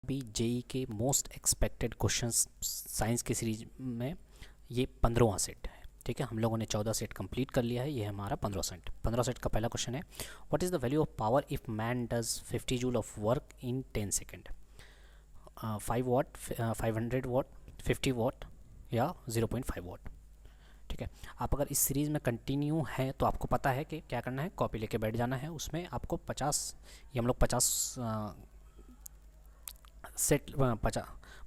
भी जेई के most expected questions science की सीरीज में ये 15वां सेट है। ठीक है, हम लोगों ने 14 सेट कंप्लीट कर लिया है, ये है हमारा 15 सेट का पहला क्वेश्चन है। What is the value of power if man does 50 joule of work in 10 second? 5 वाट, 500 वाट, 50 वाट या 0.5 वाट। ठीक है, आप अगर इस सीरीज़ में कंटिन्यू हैं तो आपको पता है कि क्या करना है, कॉपी लेके बैठ जाना है। उसमें आपको 50, ये हम लोग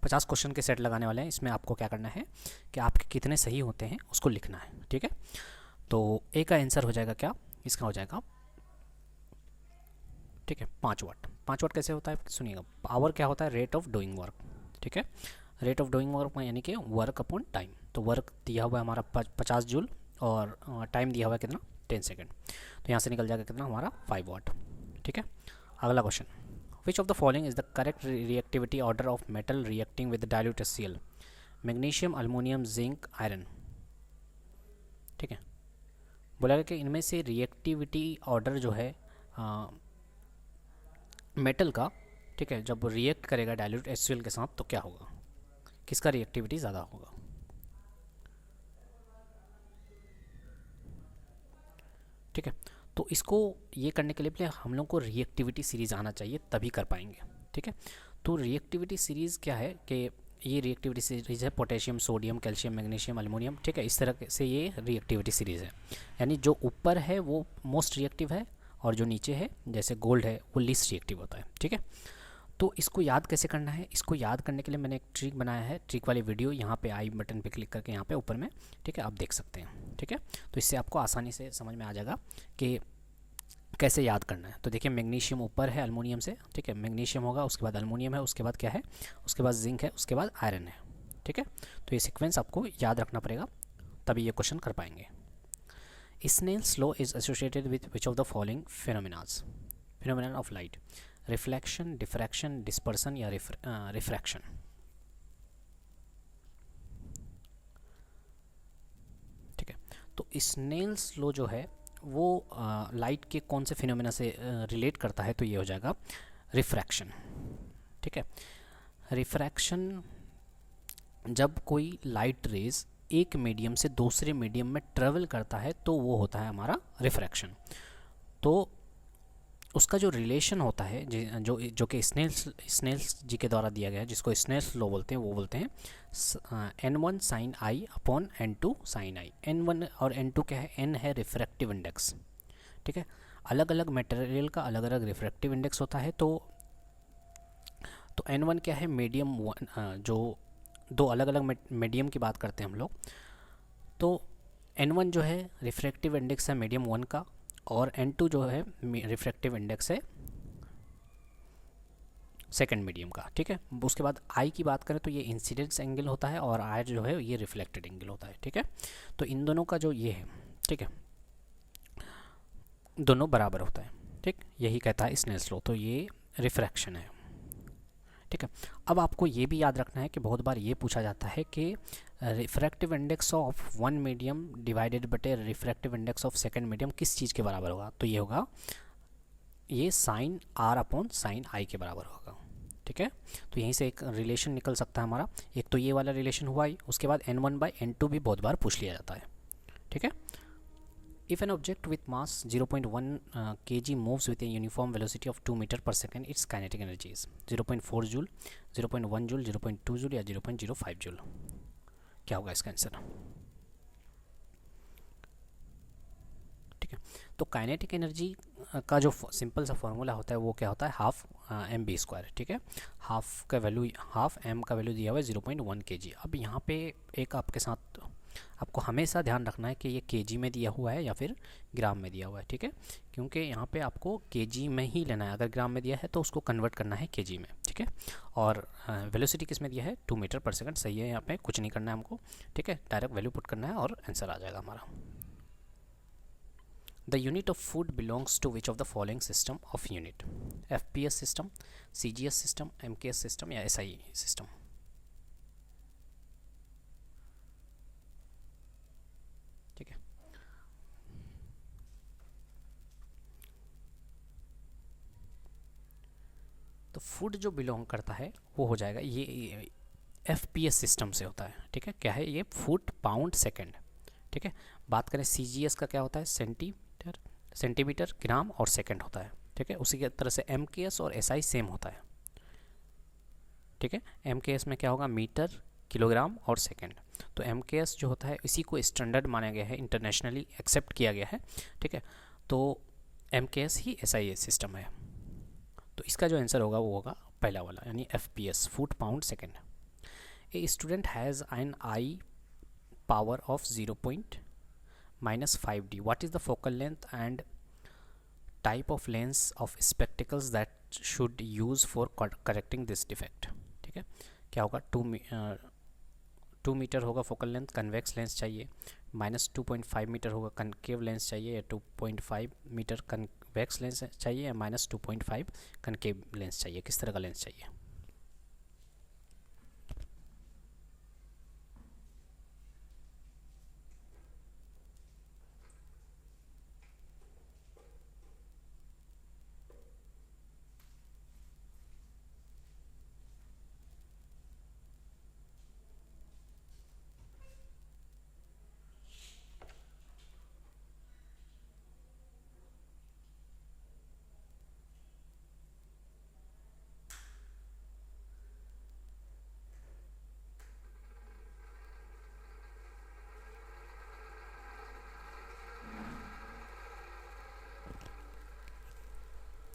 50 क्वेश्चन के सेट लगाने वाले हैं। इसमें आपको क्या करना है कि आपके कितने सही होते हैं उसको लिखना है। ठीक है, तो ए का आंसर हो जाएगा क्या, इसका हो जाएगा, ठीक है, 5 वाट। 5 वाट कैसे होता है सुनिएगा। पावर क्या होता है, रेट ऑफ डूइंग वर्क। ठीक है, रेट ऑफ डूइंग वर्क यानी कि वर्क अपॉन टाइम। तो वर्क दिया हुआ है हमारा 50 जूल और टाइम दिया हुआ है कितना, 10 सेकेंड। तो यहाँ से निकल जाएगा कितना हमारा 5 वाट। ठीक है, अगला question, which of the following is the correct reactivity order of metal reacting with dilute HCl? Magnesium, aluminium, zinc, iron. ठीक है, बोला गया कि इनमें से रिएक्टिविटी ऑर्डर जो है मेटल का, ठीक है, जब रिएक्ट करेगा डाइल्यूट HCl के साथ तो क्या होगा, किसका रिएक्टिविटी ज़्यादा होगा? ठीक है, तो इसको ये करने के लिए पहले हम लोग को रिएक्टिविटी सीरीज आना चाहिए, तभी कर पाएंगे। ठीक है, तो रिएक्टिविटी सीरीज़ क्या है कि ये रिएक्टिविटी सीरीज है potassium, sodium, calcium, magnesium, aluminium. ठीक है, इस तरह से ये रिएक्टिविटी सीरीज़ है, यानी जो ऊपर है वो मोस्ट रिएक्टिव है और जो नीचे है जैसे गोल्ड है वो लीस्ट रिएक्टिव होता है। ठीक है, तो इसको याद कैसे करना है, इसको याद करने के लिए मैंने एक ट्रिक बनाया है। ट्रिक वाली वीडियो यहाँ पे आई बटन पे क्लिक करके यहाँ पे ऊपर में, ठीक है, आप देख सकते हैं। ठीक है, तो इससे आपको आसानी से समझ में आ जाएगा कि कैसे याद करना है। तो देखिए, मैग्नीशियम ऊपर है अल्मोनियम से। ठीक है, मैग्नीशियम होगा, उसके बाद अल्मोनियम है, उसके बाद क्या है, उसके बाद जिंक है, उसके बाद आयरन है। ठीक है, तो ये सीक्वेंस आपको याद रखना पड़ेगा, तभी ये क्वेश्चन कर पाएंगे। Snell's law is associated with which of the following phenomenas? Phenomena of light, reflection, diffraction, dispersion या रिफ्रैक्शन। ठीक है, तो स्नेल्स लॉ जो है वो लाइट के कौन से फिनोमेना से रिलेट करता है, तो ये हो जाएगा रिफ्रैक्शन। ठीक है, रिफ्रैक्शन, जब कोई लाइट रेज एक मीडियम से दूसरे मीडियम में ट्रेवल करता है तो वो होता है हमारा रिफ्रैक्शन। तो उसका जो रिलेशन होता है जो कि स्नेल्स जी के द्वारा दिया गया है, जिसको स्नेल्स लॉ बोलते हैं, वो बोलते हैं N1 साइन आई अपॉन N2 साइन आई। N1 और N2 क्या है, N है रिफ्रैक्टिव इंडेक्स। ठीक है, अलग अलग मटेरियल का अलग अलग रिफ्रैक्टिव इंडेक्स होता है। तो N1 क्या है, मीडियम वन, जो दो अलग अलग मीडियम की बात करते हैं हम लोग, तो N1 जो है रिफ्रैक्टिव इंडेक्स है मीडियम 1 का, और N2 जो है रिफ्रैक्टिव इंडेक्स है सेकंड मीडियम का। ठीक है, उसके बाद आई की बात करें तो ये इंसिडेंस एंगल होता है और आई जो है ये रिफ्लेक्टेड एंगल होता है। ठीक है, तो इन दोनों का जो ये है, ठीक है, दोनों बराबर होता है। ठीक, यही कहता है स्नेल्स लॉ, तो ये रिफ्रैक्शन है। ठीक है, अब आपको ये भी याद रखना है कि बहुत बार ये पूछा जाता है कि refractive index of one medium divided बटे refractive index of second medium किस चीज़ के बराबर होगा, तो ये होगा, ये sine R upon sine I के बराबर होगा। ठीक है, तो यहीं से एक रिलेशन निकल सकता है हमारा। एक तो ये वाला रिलेशन हुआ ही, उसके बाद N1/N2 भी बहुत बार पूछ लिया जाता है। ठीक है, if an object with mass 0.1 kg moves with a uniform velocity of 2 metre per second, it's kinetic energy is 0.4 joule, 0.1 joule, 0.2 joule या 0.05 जूल। क्या होगा इसका आंसर? ठीक है, तो काइनेटिक एनर्जी का जो सिंपल सा फॉर्मूला होता है वो क्या होता है, हाफ mv²। ठीक है, हाफ का वैल्यू, हाफ m का वैल्यू दिया हुआ है 0.1 kg। अब यहाँ पे एक आपके साथ आपको हमेशा ध्यान रखना है कि ये kg में दिया हुआ है या फिर ग्राम में दिया हुआ है। ठीक है, क्योंकि यहाँ पे आपको kg में ही लेना है, अगर ग्राम में दिया है तो उसको कन्वर्ट करना है kg में। ठीक है, और वेलोसिटी किस में दिया है, 2 मीटर पर सेकंड। सही है, यहाँ पे कुछ नहीं करना है हमको। ठीक है, डायरेक्ट वैल्यू पुट करना है और आंसर आ जाएगा हमारा। The unit of food belongs to which of the following system of unit? FPS system, CGS system, MKS system या SI system? ठीक है, तो फुट जो बिलोंग करता है वो हो जाएगा, ये FPS सिस्टम से होता है, ठीक है। क्या है ये? फुट पाउंड सेकेंड, ठीक है। बात करें CGS का क्या होता है? सेंटीमीटर, ग्राम और सेकंड होता है, ठीक है। उसी की तरह से MKS और SI सेम होता है, ठीक है। MKS में क्या होगा? मीटर, किलोग्राम और सेकंड। तो MKS जो होता है इसी को स्टैंडर्ड माना गया है, इंटरनेशनली एक्सेप्ट किया गया है, ठीक है। तो MKS ही SI सिस्टम है। तो इसका जो आंसर होगा वो होगा पहला वाला, यानी FPS, foot pound second. A student has an I power of 0.-5D. What is the focal length and type of lens of spectacles that should use for correcting this defect? ठीक है, क्या होगा? 2 मीटर होगा focal length, convex lens चाहिए। -2.5 metre होगा concave lens चाहिए, या 2.5 metre convex lens चाहिए, या -2.5 कनकेव लेंस चाहिए। किस तरह का लेंस चाहिए?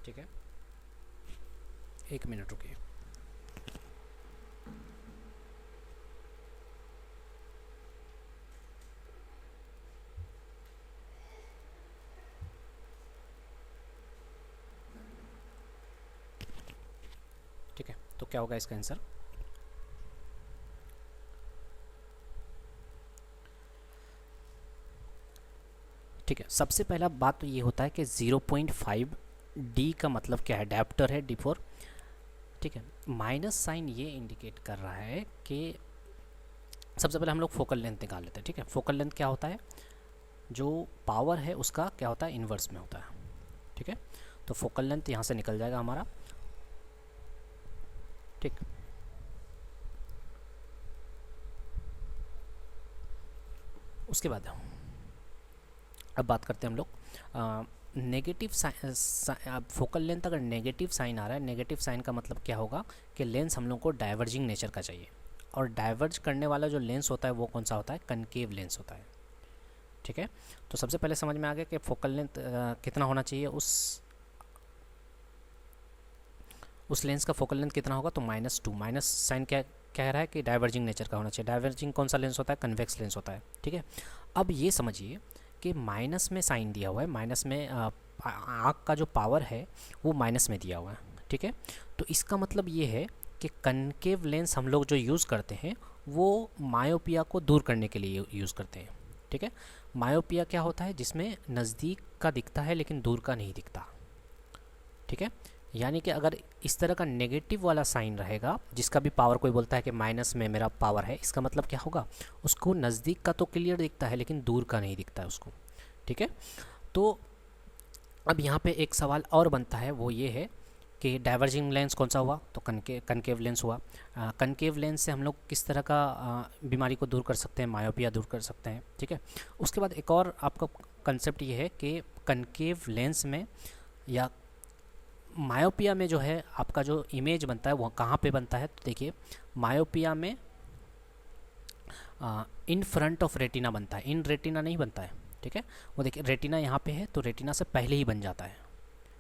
ठीक है, 1 मिनट रुकिए। ठीक है, तो क्या होगा इसका आंसर? ठीक है, सबसे पहला बात तो ये होता है कि 0.5D का मतलब क्या है? डायप्टर है, D4, ठीक है। माइनस साइन ये इंडिकेट कर रहा है कि सबसे पहले हम लोग फोकल लेंथ निकाल लेते हैं, ठीक है। फोकल लेंथ क्या होता है? जो पावर है उसका क्या होता है? इन्वर्स में होता है, ठीक है। तो फोकल लेंथ यहाँ से निकल जाएगा हमारा, ठीक। उसके बाद अब बात करते हैं हम लोग नेगेटिव साइन। फोकल लेंथ अगर नेगेटिव साइन आ रहा है, नेगेटिव साइन का मतलब क्या होगा? कि लेंस हम लोग को डाइवर्जिंग नेचर का चाहिए, और डाइवर्ज करने वाला जो लेंस होता है वो कौन सा होता है? कनकेव लेंस होता है, ठीक है। तो सबसे पहले समझ में आ गया कि फोकल लेंथ कितना होना चाहिए, उस लेंस का फोकल लेंथ कितना होगा? तो -2। माइनस साइन क्या कह रहा है? कि डाइवर्जिंग नेचर का होना चाहिए। डाइवर्जिंग कौन सा लेंस होता है? कन्वेक्स लेंस होता है, ठीक है। अब ये समझिए कि माइनस में साइन दिया हुआ है, माइनस में आँख का जो पावर है वो माइनस में दिया हुआ है, ठीक है। तो इसका मतलब ये है कि कनकेव लेंस हम लोग जो यूज़ करते हैं वो मायोपिया को दूर करने के लिए यूज़ करते हैं, ठीक है। मायोपिया क्या होता है? जिसमें नज़दीक का दिखता है लेकिन दूर का नहीं दिखता, ठीक है। यानी कि अगर इस तरह का नेगेटिव वाला साइन रहेगा, जिसका भी पावर कोई बोलता है कि माइनस में मेरा पावर है, इसका मतलब क्या होगा? उसको नज़दीक का तो क्लियर दिखता है लेकिन दूर का नहीं दिखता है उसको, ठीक है। तो अब यहाँ पे एक सवाल और बनता है, वो ये है कि डाइवर्जिंग लेंस कौन सा हुआ? तो कनकेव लेंस हुआ। कनकेव लेंस से हम लोग किस तरह का बीमारी को दूर कर सकते हैं? मायोपिया दूर कर सकते हैं, ठीक है। उसके बाद एक और आपका कंसेप्ट ये है कि कनकेव लेंस में या मायोपिया में जो है आपका जो इमेज बनता है वो कहाँ पे बनता है? तो देखिए, मायोपिया में इन फ्रंट ऑफ रेटिना बनता है, इन रेटिना नहीं बनता है, ठीक है। वो देखिए रेटिना यहाँ पे है, तो रेटिना से पहले ही बन जाता है,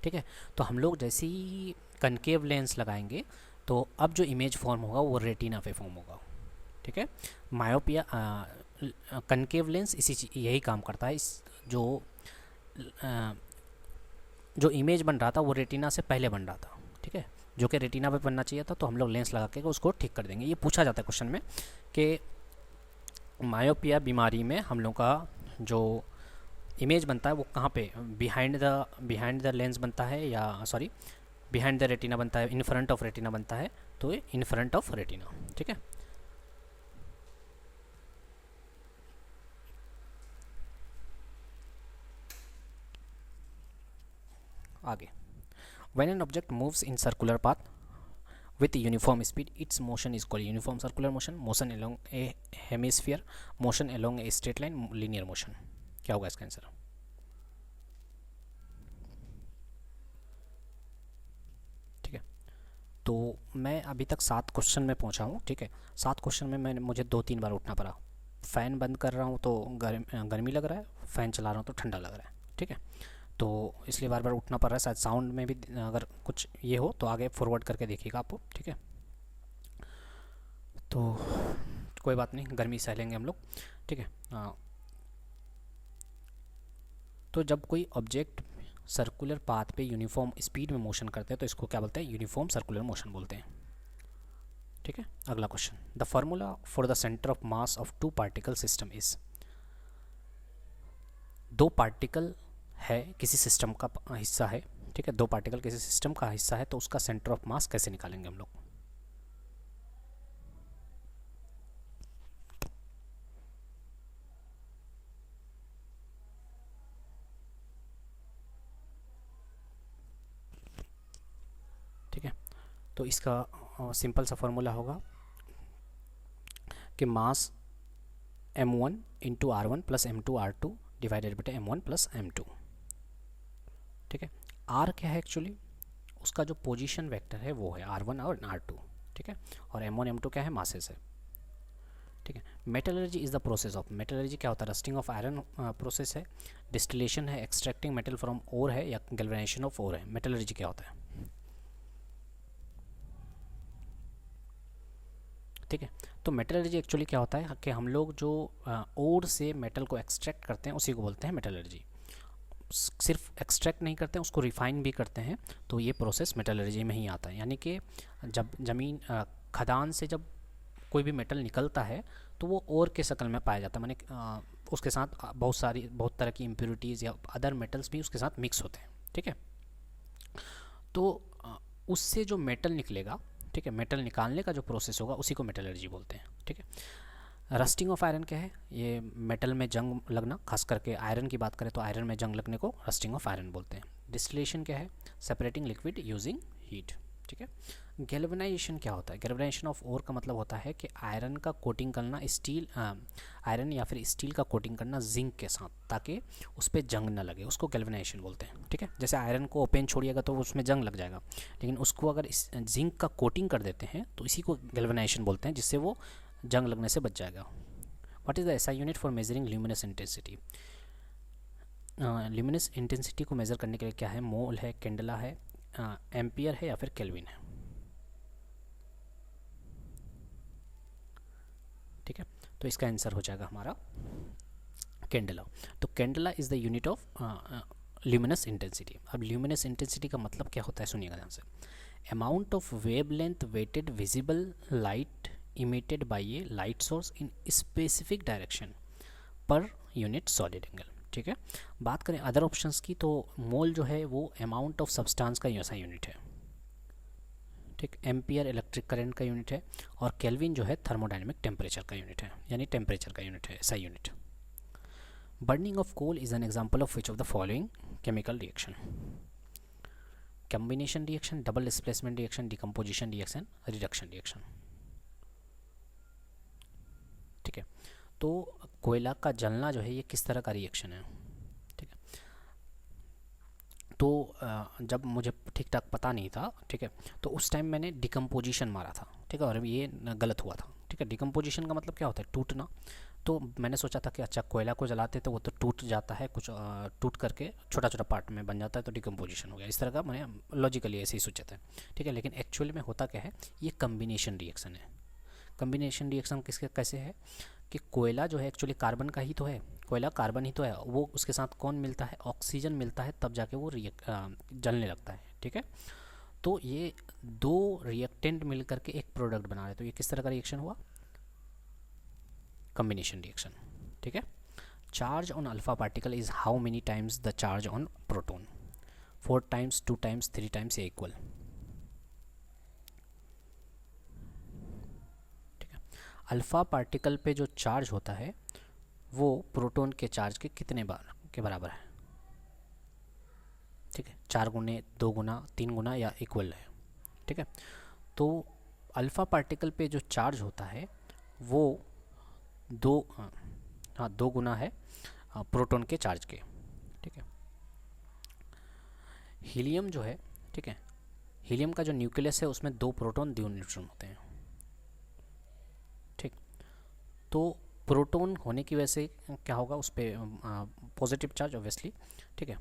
ठीक है। तो हम लोग जैसे ही कनकेव लेंस लगाएंगे तो अब जो इमेज फॉर्म होगा वो रेटिना पे फॉर्म होगा, ठीक है। मायोपिया कनकेव लेंस यही काम करता है। इस जो इमेज बन रहा था वो रेटिना से पहले बन रहा था, ठीक है, जो कि रेटिना पे बनना चाहिए था, तो हम लोग लेंस लगा के उसको ठीक कर देंगे। ये पूछा जाता है क्वेश्चन में कि मायोपिया बीमारी में हम लोग का जो इमेज बनता है वो कहाँ पे? बिहाइंड द लेंस बनता है, या सॉरी बिहाइंड द रेटिना बनता है, इन फ्रंट ऑफ रेटिना बनता है, तो ये इन फ्रंट ऑफ रेटिना, ठीक है। आगे, when an object moves in circular path, with uniform speed, its motion is called uniform circular motion, motion along a hemisphere, motion along a straight line, linear motion. क्या होगा इसका answer? ठीक है, तो मैं अभी तक 7 क्वेश्चन में पहुंचा हूँ. ठीक है, 7 क्वेश्चन में मुझे 2-3 बार उठना पड़ा. फ़ैन बंद कर रहा हूँ तो गर्मी लग रहा है, फ़ैन चला रहा हूँ तो ठंडा लग रहा है. ठीक है, तो इसलिए बार बार उठना पड़ रहा है. शायद साउंड में भी अगर कुछ ये हो तो आगे फॉरवर्ड करके देखिएगा आपको. ठीक है, तो कोई बात नहीं, गर्मी सह लेंगे हम लोग. ठीक है, तो जब कोई ऑब्जेक्ट सर्कुलर पाथ पे यूनिफॉर्म स्पीड में मोशन करते हैं तो इसको क्या बोलते हैं? यूनिफॉर्म सर्कुलर मोशन बोलते हैं. ठीक है, अगला question. The formula for the centre of mass of 2 particle system is. 2 particle है, किसी सिस्टम का हिस्सा है. ठीक है, 2 पार्टिकल किसी सिस्टम का हिस्सा है तो उसका सेंटर ऑफ मास कैसे निकालेंगे हम लोग? ठीक है, तो इसका सिंपल सा फॉर्मूला होगा कि मास m1 into r1 plus m2 r2 divided by m1 plus m2. ठीक है, r क्या है एक्चुअली? उसका जो पोजीशन वेक्टर है वो है r1 और r2. ठीक है, और m1 m2 क्या है? मासेस है. ठीक है, metallurgy is the process of. Metallurgy क्या होता है? रस्टिंग ऑफ आयरन प्रोसेस है, डिस्टिलेशन है, एक्सट्रैक्टिंग मेटल फ्रॉम ओर है, या गैल्वेनाइजेशन ऑफ ओर है. मेटलर्जी क्या होता है? ठीक है, तो मेटलर्जी एक्चुअली क्या होता है कि हम लोग जो ओर से मेटल को एक्सट्रैक्ट करते हैं उसी को बोलते हैं मेटलर्जी. सिर्फ एक्सट्रैक्ट नहीं करते हैं, उसको रिफाइन भी करते हैं, तो ये प्रोसेस मेटलर्जी में ही आता है. यानी कि जब ज़मीन खदान से जब कोई भी मेटल निकलता है तो वो ओर के शक्ल में पाया जाता है. माने उसके साथ बहुत तरह की इम्प्योरिटीज़ या अदर मेटल्स भी उसके साथ मिक्स होते हैं. ठीक है, तो उससे जो मेटल निकलेगा, ठीक है, मेटल निकालने का जो प्रोसेस होगा उसी को मेटलर्जी बोलते हैं. ठीक है, रस्टिंग ऑफ आयरन क्या है? ये मेटल में जंग लगना, खास करके आयरन की बात करें तो आयरन में जंग लगने को रस्टिंग ऑफ आयरन बोलते हैं. डिस्टिलेशन क्या है? Separating liquid using heat. ठीक है, गैल्वेनाइजेशन क्या होता है? गैल्वेनाइजेशन ऑफ ओर का मतलब होता है कि आयरन का कोटिंग करना स्टील आयरन या फिर स्टील का कोटिंग करना जिंक के साथ, ताकि उस पर जंग ना लगे, उसको गैल्वेनाइजेशन बोलते हैं. ठीक है, जैसे आयरन को ओपन छोड़िएगा तो उसमें जंग लग जाएगा, लेकिन उसको अगर जिंक का कोटिंग कर देते हैं तो इसी को गैल्वेनाइजेशन बोलते हैं, जिससे वो जंग लगने से बच जाएगा. What is the SI unit for measuring luminous intensity? Luminous intensity को मेज़र करने के लिए क्या है? मोल है, कैंडला है, एम्पियर है, या फिर केल्विन है. ठीक है, तो इसका आंसर हो जाएगा हमारा कैंडला. तो candela is the unit of luminous intensity. अब ल्यूमिनस इंटेंसिटी का मतलब क्या होता है? सुनिएगा ध्यान से. Amount of wavelength weighted visible light emitted by a light source in specific direction per unit solid angle. ठीक है, बात करें अदर ऑप्शंस की तो मोल जो है वो अमाउंट ऑफ सब्सटेंस का ऐसा यूनिट है. ठीक, एम्पियर इलेक्ट्रिक करंट का यूनिट है, और केल्विन जो है थर्मोडायनेमिक टेम्परेचर का यूनिट है, यानी टेम्परेचर का यूनिट है, ऐसा unit. Burning of coal is an example of which of the following chemical reaction? Combination reaction, double displacement reaction, decomposition reaction, reduction reaction. ठीक है, तो कोयला का जलना जो है ये किस तरह का रिएक्शन है? ठीक है, तो जब मुझे ठीक ठाक पता नहीं था, ठीक है, तो उस टाइम मैंने डिकम्पोजिशन मारा था. ठीक है, और ये गलत हुआ था. ठीक है, डिकम्पोजिशन का मतलब क्या होता है? टूटना. तो मैंने सोचा था कि अच्छा कोयला को जलाते तो वो तो टूट जाता है, कुछ टूट करके छोटा छोटा पार्ट में बन जाता है, तो डिकम्पोजिशन हो गया. इस तरह का मैंने लॉजिकली ऐसे ही सोचा था. ठीक है, लेकिन एक्चुअली में होता क्या है? ये कम्बिनेशन रिएक्शन है. कम्बिनेशन रिएक्शन किसके कैसे है कि कोयला जो है एक्चुअली कार्बन का ही तो है, कोयला कार्बन ही तो है, वो उसके साथ कौन मिलता है? ऑक्सीजन मिलता है, तब जाके वो जलने लगता है. ठीक है, तो ये 2 रिएक्टेंट मिल करके एक प्रोडक्ट बना रहे, तो ये किस तरह का रिएक्शन हुआ? Combination reaction. ठीक है, charge on alpha particle is how many times the charge on proton? 4 times, 2 times, 3 times, या इक्वल? अल्फ़ा पार्टिकल पे जो चार्ज होता है वो प्रोटॉन के चार्ज के कितने बार के बराबर है? ठीक है, 4 गुने, 2 गुना, 3 गुना, या इक्वल है. ठीक है, तो अल्फ़ा पार्टिकल पे जो चार्ज होता है वो दो गुना है प्रोटॉन के चार्ज के, ठीक है। हीलियम जो है, ठीक है, हीलियम का जो न्यूक्लियस है उसमें 2 प्रोटॉन 2 न्यूट्रॉन होते हैं, ठीक। तो प्रोटॉन होने की वजह से क्या होगा, उस पर पॉजिटिव चार्ज ऑब्वियसली, ठीक है।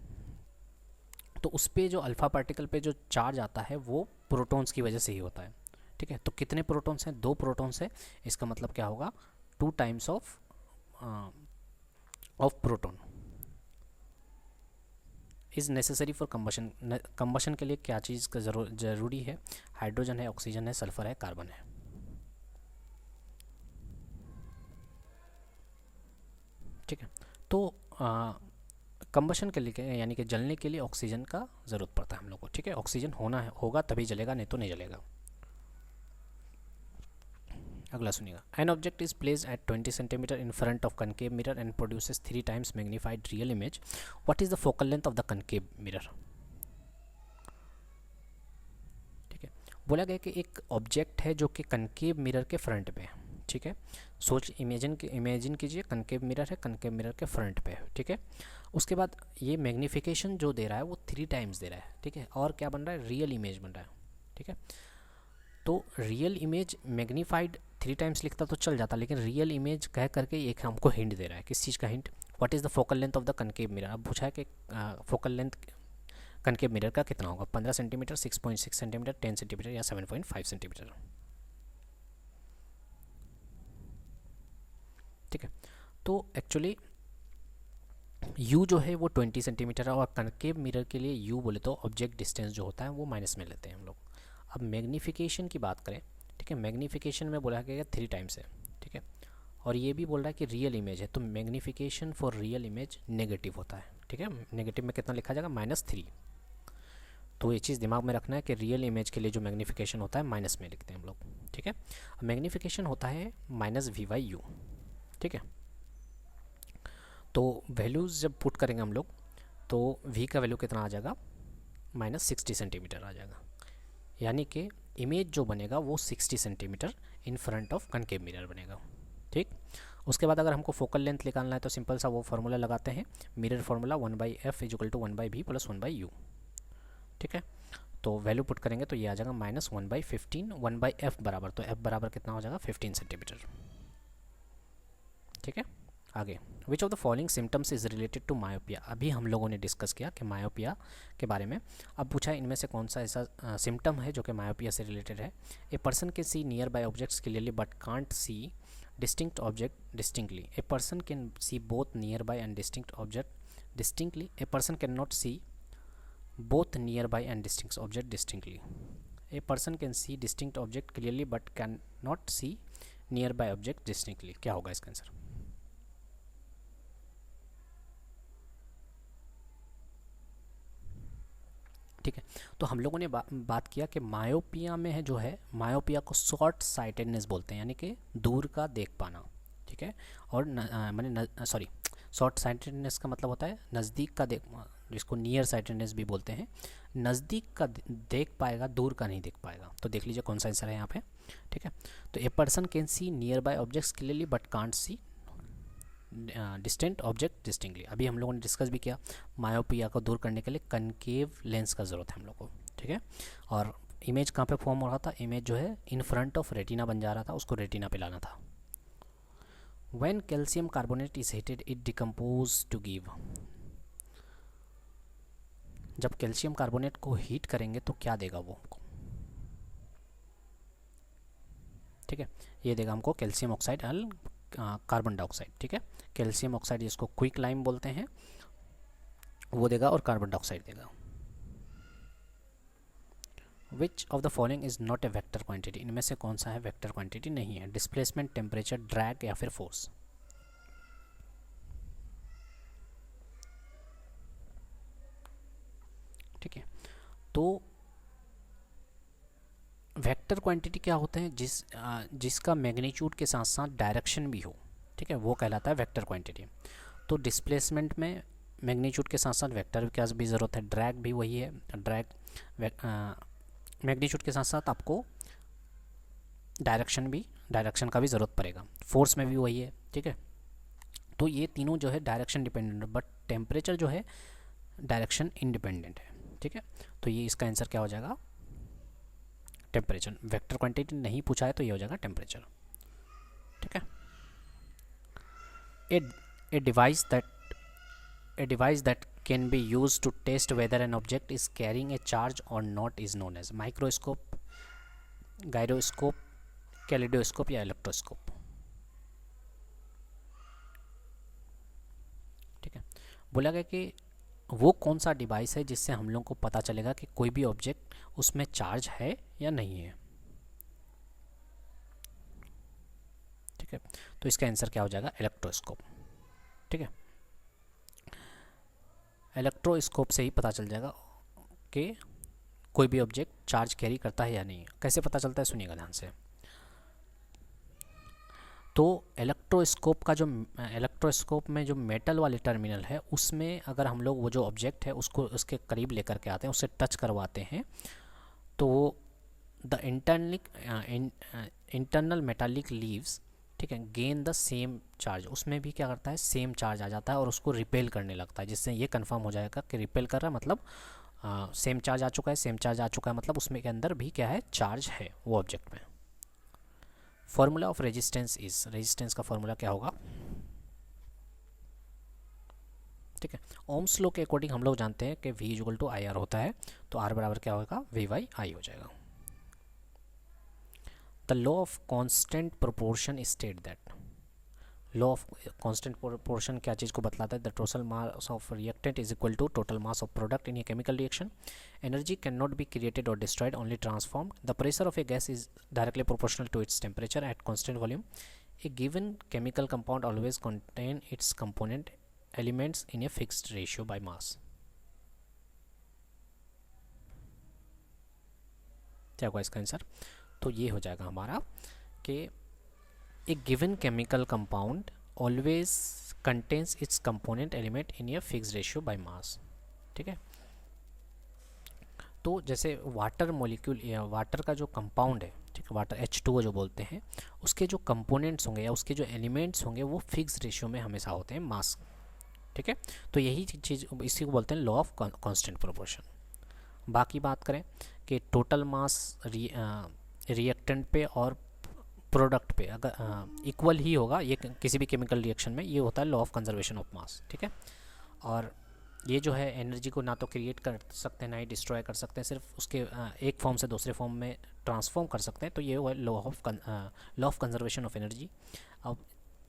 तो उस पर जो अल्फ़ा पार्टिकल पे जो चार्ज आता है वो प्रोटॉन्स की वजह से ही होता है, ठीक है। तो कितने प्रोटॉन्स हैं, 2 प्रोटॉन्स है, इसका मतलब क्या होगा 2 times of proton is necessary for combustion. Combustion के लिए क्या चीज़ का ज़रूरी है, हाइड्रोजन है, ऑक्सीजन है, सल्फर है, कार्बन है, ठीक है। तो कंबशन के लिए यानी कि जलने के लिए ऑक्सीजन का ज़रूरत पड़ता है हम लोग को, ठीक है। ऑक्सीजन होगा तभी जलेगा, नहीं तो नहीं जलेगा। अगला सुनिएगा, N object is placed at 20 centimetre in front of concave mirror and produces 3 times magnified real image, what is the focal length of the concave mirror. ठीक है, बोला गया कि एक ऑब्जेक्ट है जो कि कनकेव मिरर के फ्रंट पे है, ठीक है। इमेजिन कीजिए कनकेव मिरर है, कनकेव मिरर के फ्रंट पे है, ठीक है। उसके बाद ये मैग्नीफिकेशन जो दे रहा है वो 3 टाइम्स दे रहा है, ठीक है। और क्या बन रहा है, रियल इमेज बन रहा है, ठीक है। तो रियल इमेज मैग्नीफाइड 3 टाइम्स लिखता तो चल जाता, लेकिन रियल इमेज कह करके एक हमको हिंट दे रहा है। किस चीज़ का hint, what is the focal length of the concave mirror. अब पूछा है कि फोकल लेंथ कनकेव मिरर का कितना होगा, 15 सेंटीमीटर, 6.6 सेंटीमीटर, 10 सेंटीमीटर या 7.5 सेंटीमीटर, ठीक है। तो एक्चुअली u जो है वो 20 सेंटीमीटर है, और कनकेव मिरर के लिए u बोले तो ऑब्जेक्ट डिस्टेंस जो होता है वो माइनस में लेते हैं हम लोग। अब मैग्नीफिकेशन की बात करें, ठीक है, मैग्नीफिकेशन में बोला गया 3 टाइम्स है, ठीक है। और ये भी बोल रहा है कि रियल इमेज है, तो magnification for real image negative होता है, ठीक है। नेगेटिव में कितना लिखा जाएगा, -3। तो ये चीज़ दिमाग में रखना है कि रियल इमेज के लिए जो मैग्नीफिकेशन होता है माइनस में लिखते हैं हम लोग, ठीक है। मैग्नीफिकेशन होता है -v/u, ठीक है। तो वैल्यूज़ जब पुट करेंगे हम लोग तो v का वैल्यू कितना आ जाएगा, -60 सेंटीमीटर आ जाएगा, यानी कि इमेज जो बनेगा वो 60 centimetre in front of concave mirror बनेगा, ठीक। उसके बाद अगर हमको फोकल लेंथ निकालना है तो सिंपल सा वो फार्मूला लगाते हैं, mirror formula 1/f = 1/v + 1/u, ठीक है। तो वैल्यू पुट करेंगे तो ये आ जाएगा -1/15, 1/f बराबर, तो f बराबर कितना हो जाएगा 15 सेंटीमीटर, ठीक है। आगे, which of the following symptoms is related to myopia. अभी हम लोगों ने डिस्कस किया कि मायोपिया के बारे में। अब पूछा है इनमें से कौन सा ऐसा सिम्टम है जो कि मायोपिया से रिलेटेड है। A person can see nearby objects clearly but can't see distinct object distinctly. A person can see both nearby and distinct object distinctly. A person can not see both nearby and distinct object distinctly. A person can see distinct object clearly but can not see nearby object distinctly. क्या होगा इसका answer, ठीक है। तो हम लोगों ने बात किया कि मायोपिया में है जो है, मायोपिया को शॉर्ट साइटेडनेस बोलते हैं, यानी कि दूर का देख पाना, ठीक है। और शॉर्ट साइटेडनेस का मतलब होता है नज़दीक का देख, जिसको नियर साइटेडनेस भी बोलते हैं। नज़दीक का देख पाएगा, दूर का नहीं देख पाएगा। तो देख लीजिए कौन सा आंसर है यहाँ पे, ठीक है। तो ए person can see nearby objects clearly but can't see distant object distinctly. अभी हम लोगों ने डिस्कस भी किया, मायोपिया को दूर करने के लिए कनकेव लेंस का ज़रूरत है हम लोग को, ठीक है। और इमेज कहाँ पे फॉर्म हो रहा था, इमेज जो है इन फ्रंट ऑफ रेटिना बन जा रहा था, उसको रेटिना पे लाना था। When calcium carbonate is heated it decompose to give. जब कैल्शियम कार्बोनेट को हीट करेंगे तो क्या देगा वो हमको, ठीक है। ये देगा हमको कैल्शियम ऑक्साइड कार्बन डाइऑक्साइड, ठीक है। कैल्शियम ऑक्साइड जिसको क्विक लाइम बोलते हैं वो देगा, और कार्बन डाइऑक्साइड देगा। विच of the following is not a vector quantity. इनमें से कौन सा है वेक्टर क्वांटिटी नहीं है, डिस्प्लेसमेंट, टेम्परेचर, ड्रैग या फिर फोर्स। ठीक है, तो वेक्टर क्वांटिटी क्या होते हैं, जिसका मैग्नीट्यूड के साथ साथ डायरेक्शन भी हो, ठीक है, वो कहलाता है वेक्टर क्वांटिटी। तो डिस्प्लेसमेंट में मैग्नीट्यूड के साथ साथ वेक्टर की भी ज़रूरत है, ड्रैग भी वही है, ड्रैग मैग्नीट्यूड के साथ साथ आपको डायरेक्शन का भी ज़रूरत पड़ेगा, फोर्स में भी वही है, ठीक है। तो ये तीनों जो है डायरेक्शन डिपेंडेंट है, बट टेम्परेचर जो है डायरेक्शन इंडिपेंडेंट है, ठीक है। तो ये इसका आंसर क्या हो जाएगा, टेम्परेचर। वेक्टर क्वांटिटी नहीं पूछा है तो ये हो जाएगा टेम्परेचर, ठीक है। A device that can be use to test whether an object is carrying a charge और not is known as microscope, gyroscope, kaleidoscope या इलेक्ट्रोस्कोप, ठीक है। बोला गया कि वो कौन सा डिवाइस है जिससे हम लोग को पता चलेगा कि कोई भी ऑब्जेक्ट उसमें चार्ज है या नहीं है, ठीक है। तो इसका आंसर क्या हो जाएगा, इलेक्ट्रोस्कोप, ठीक है। इलेक्ट्रोस्कोप से ही पता चल जाएगा कि कोई भी ऑब्जेक्ट चार्ज कैरी करता है या नहीं। कैसे पता चलता है, सुनिएगा ध्यान से। तो इलेक्ट्रोस्कोप में जो मेटल वाले टर्मिनल है उसमें अगर हम लोग वो जो ऑब्जेक्ट है उसको उसके करीब लेकर के आते हैं, उससे टच करवाते हैं, तो द इंटरनल मेटालिक लीव्स, ठीक है, गेन द सेम चार्ज, उसमें भी क्या करता है, सेम चार्ज आ जाता है और उसको रिपेल करने लगता है, जिससे ये कंफर्म हो जाएगा कि रिपेल कर रहा है मतलब सेम चार्ज आ चुका है, सेम चार्ज आ चुका है मतलब उसमें के अंदर भी क्या है, चार्ज है वो ऑब्जेक्ट में। Formula of resistance is, resistance का फॉर्मूला क्या होगा, ठीक है। ओम्स लॉ के अकॉर्डिंग हम लोग जानते हैं कि V equal to I R होता है, तो R बराबर क्या होगा, V बाई आई हो जाएगा। The law of constant proportion state that, law of constant proportion क्या चीज़ को बतलाता है, the total mass of reactant is equal to total mass of product in a chemical reaction, energy can not be created और destroyed, only transformed, the pressure of a gas is directly proportional to its temperature at constant volume, a given chemical compound always contain its component elements in a fixed ratio by मास। क्या होगा इसका answer, तो ये हो जाएगा हमारा कि a given chemical compound always contains its component element in a fixed ratio by mass, ठीक है। तो जैसे वाटर मॉलिक्यूल या वाटर का जो कंपाउंड है, ठीक है, वाटर H2O जो बोलते हैं, उसके जो कंपोनेंट्स होंगे या उसके जो एलिमेंट्स होंगे वो फिक्स्ड रेशियो में हमेशा होते हैं मास, ठीक है। तो यही चीज़ इसी को बोलते हैं लॉ ऑफ कांस्टेंट प्रोपोर्शन। बाकी बात करें कि टोटल मास रिएक्टेंट पे और प्रोडक्ट पे अगर इक्वल ही होगा, ये किसी भी केमिकल रिएक्शन में ये होता है law of conservation of mass, ठीक है। और ये जो है एनर्जी को ना तो क्रिएट कर सकते हैं ना ही डिस्ट्रॉय कर सकते हैं, सिर्फ उसके एक फॉर्म से दूसरे फॉर्म में ट्रांसफॉर्म कर सकते हैं, तो ये हुआ law of conservation of energy. अब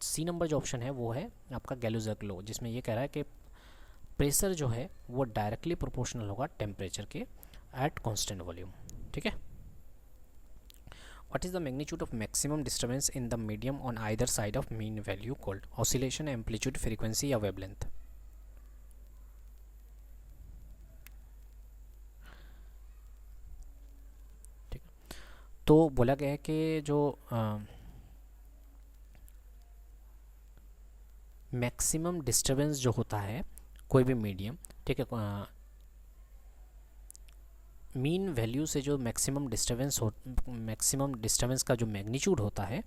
C नंबर जो ऑप्शन है वो है आपका गैलोजक लॉ, जिसमें ये कह रहा है कि प्रेशर जो है वो डायरेक्टली प्रोपोर्शनल होगा टेम्परेचर के एट कांस्टेंट वॉल्यूम, ठीक है। What is the magnitude of maximum disturbance in the medium on either side of mean value called oscillation, amplitude, frequency या wavelength? ठीक, तो बोला गया है कि जो मैक्सिमम डिस्टर्बेंस जो होता है कोई भी मीडियम, ठीक है, मीन वैल्यू से जो मैक्सिमम डिस्टर्बेंस का जो मैग्नीट्यूड होता है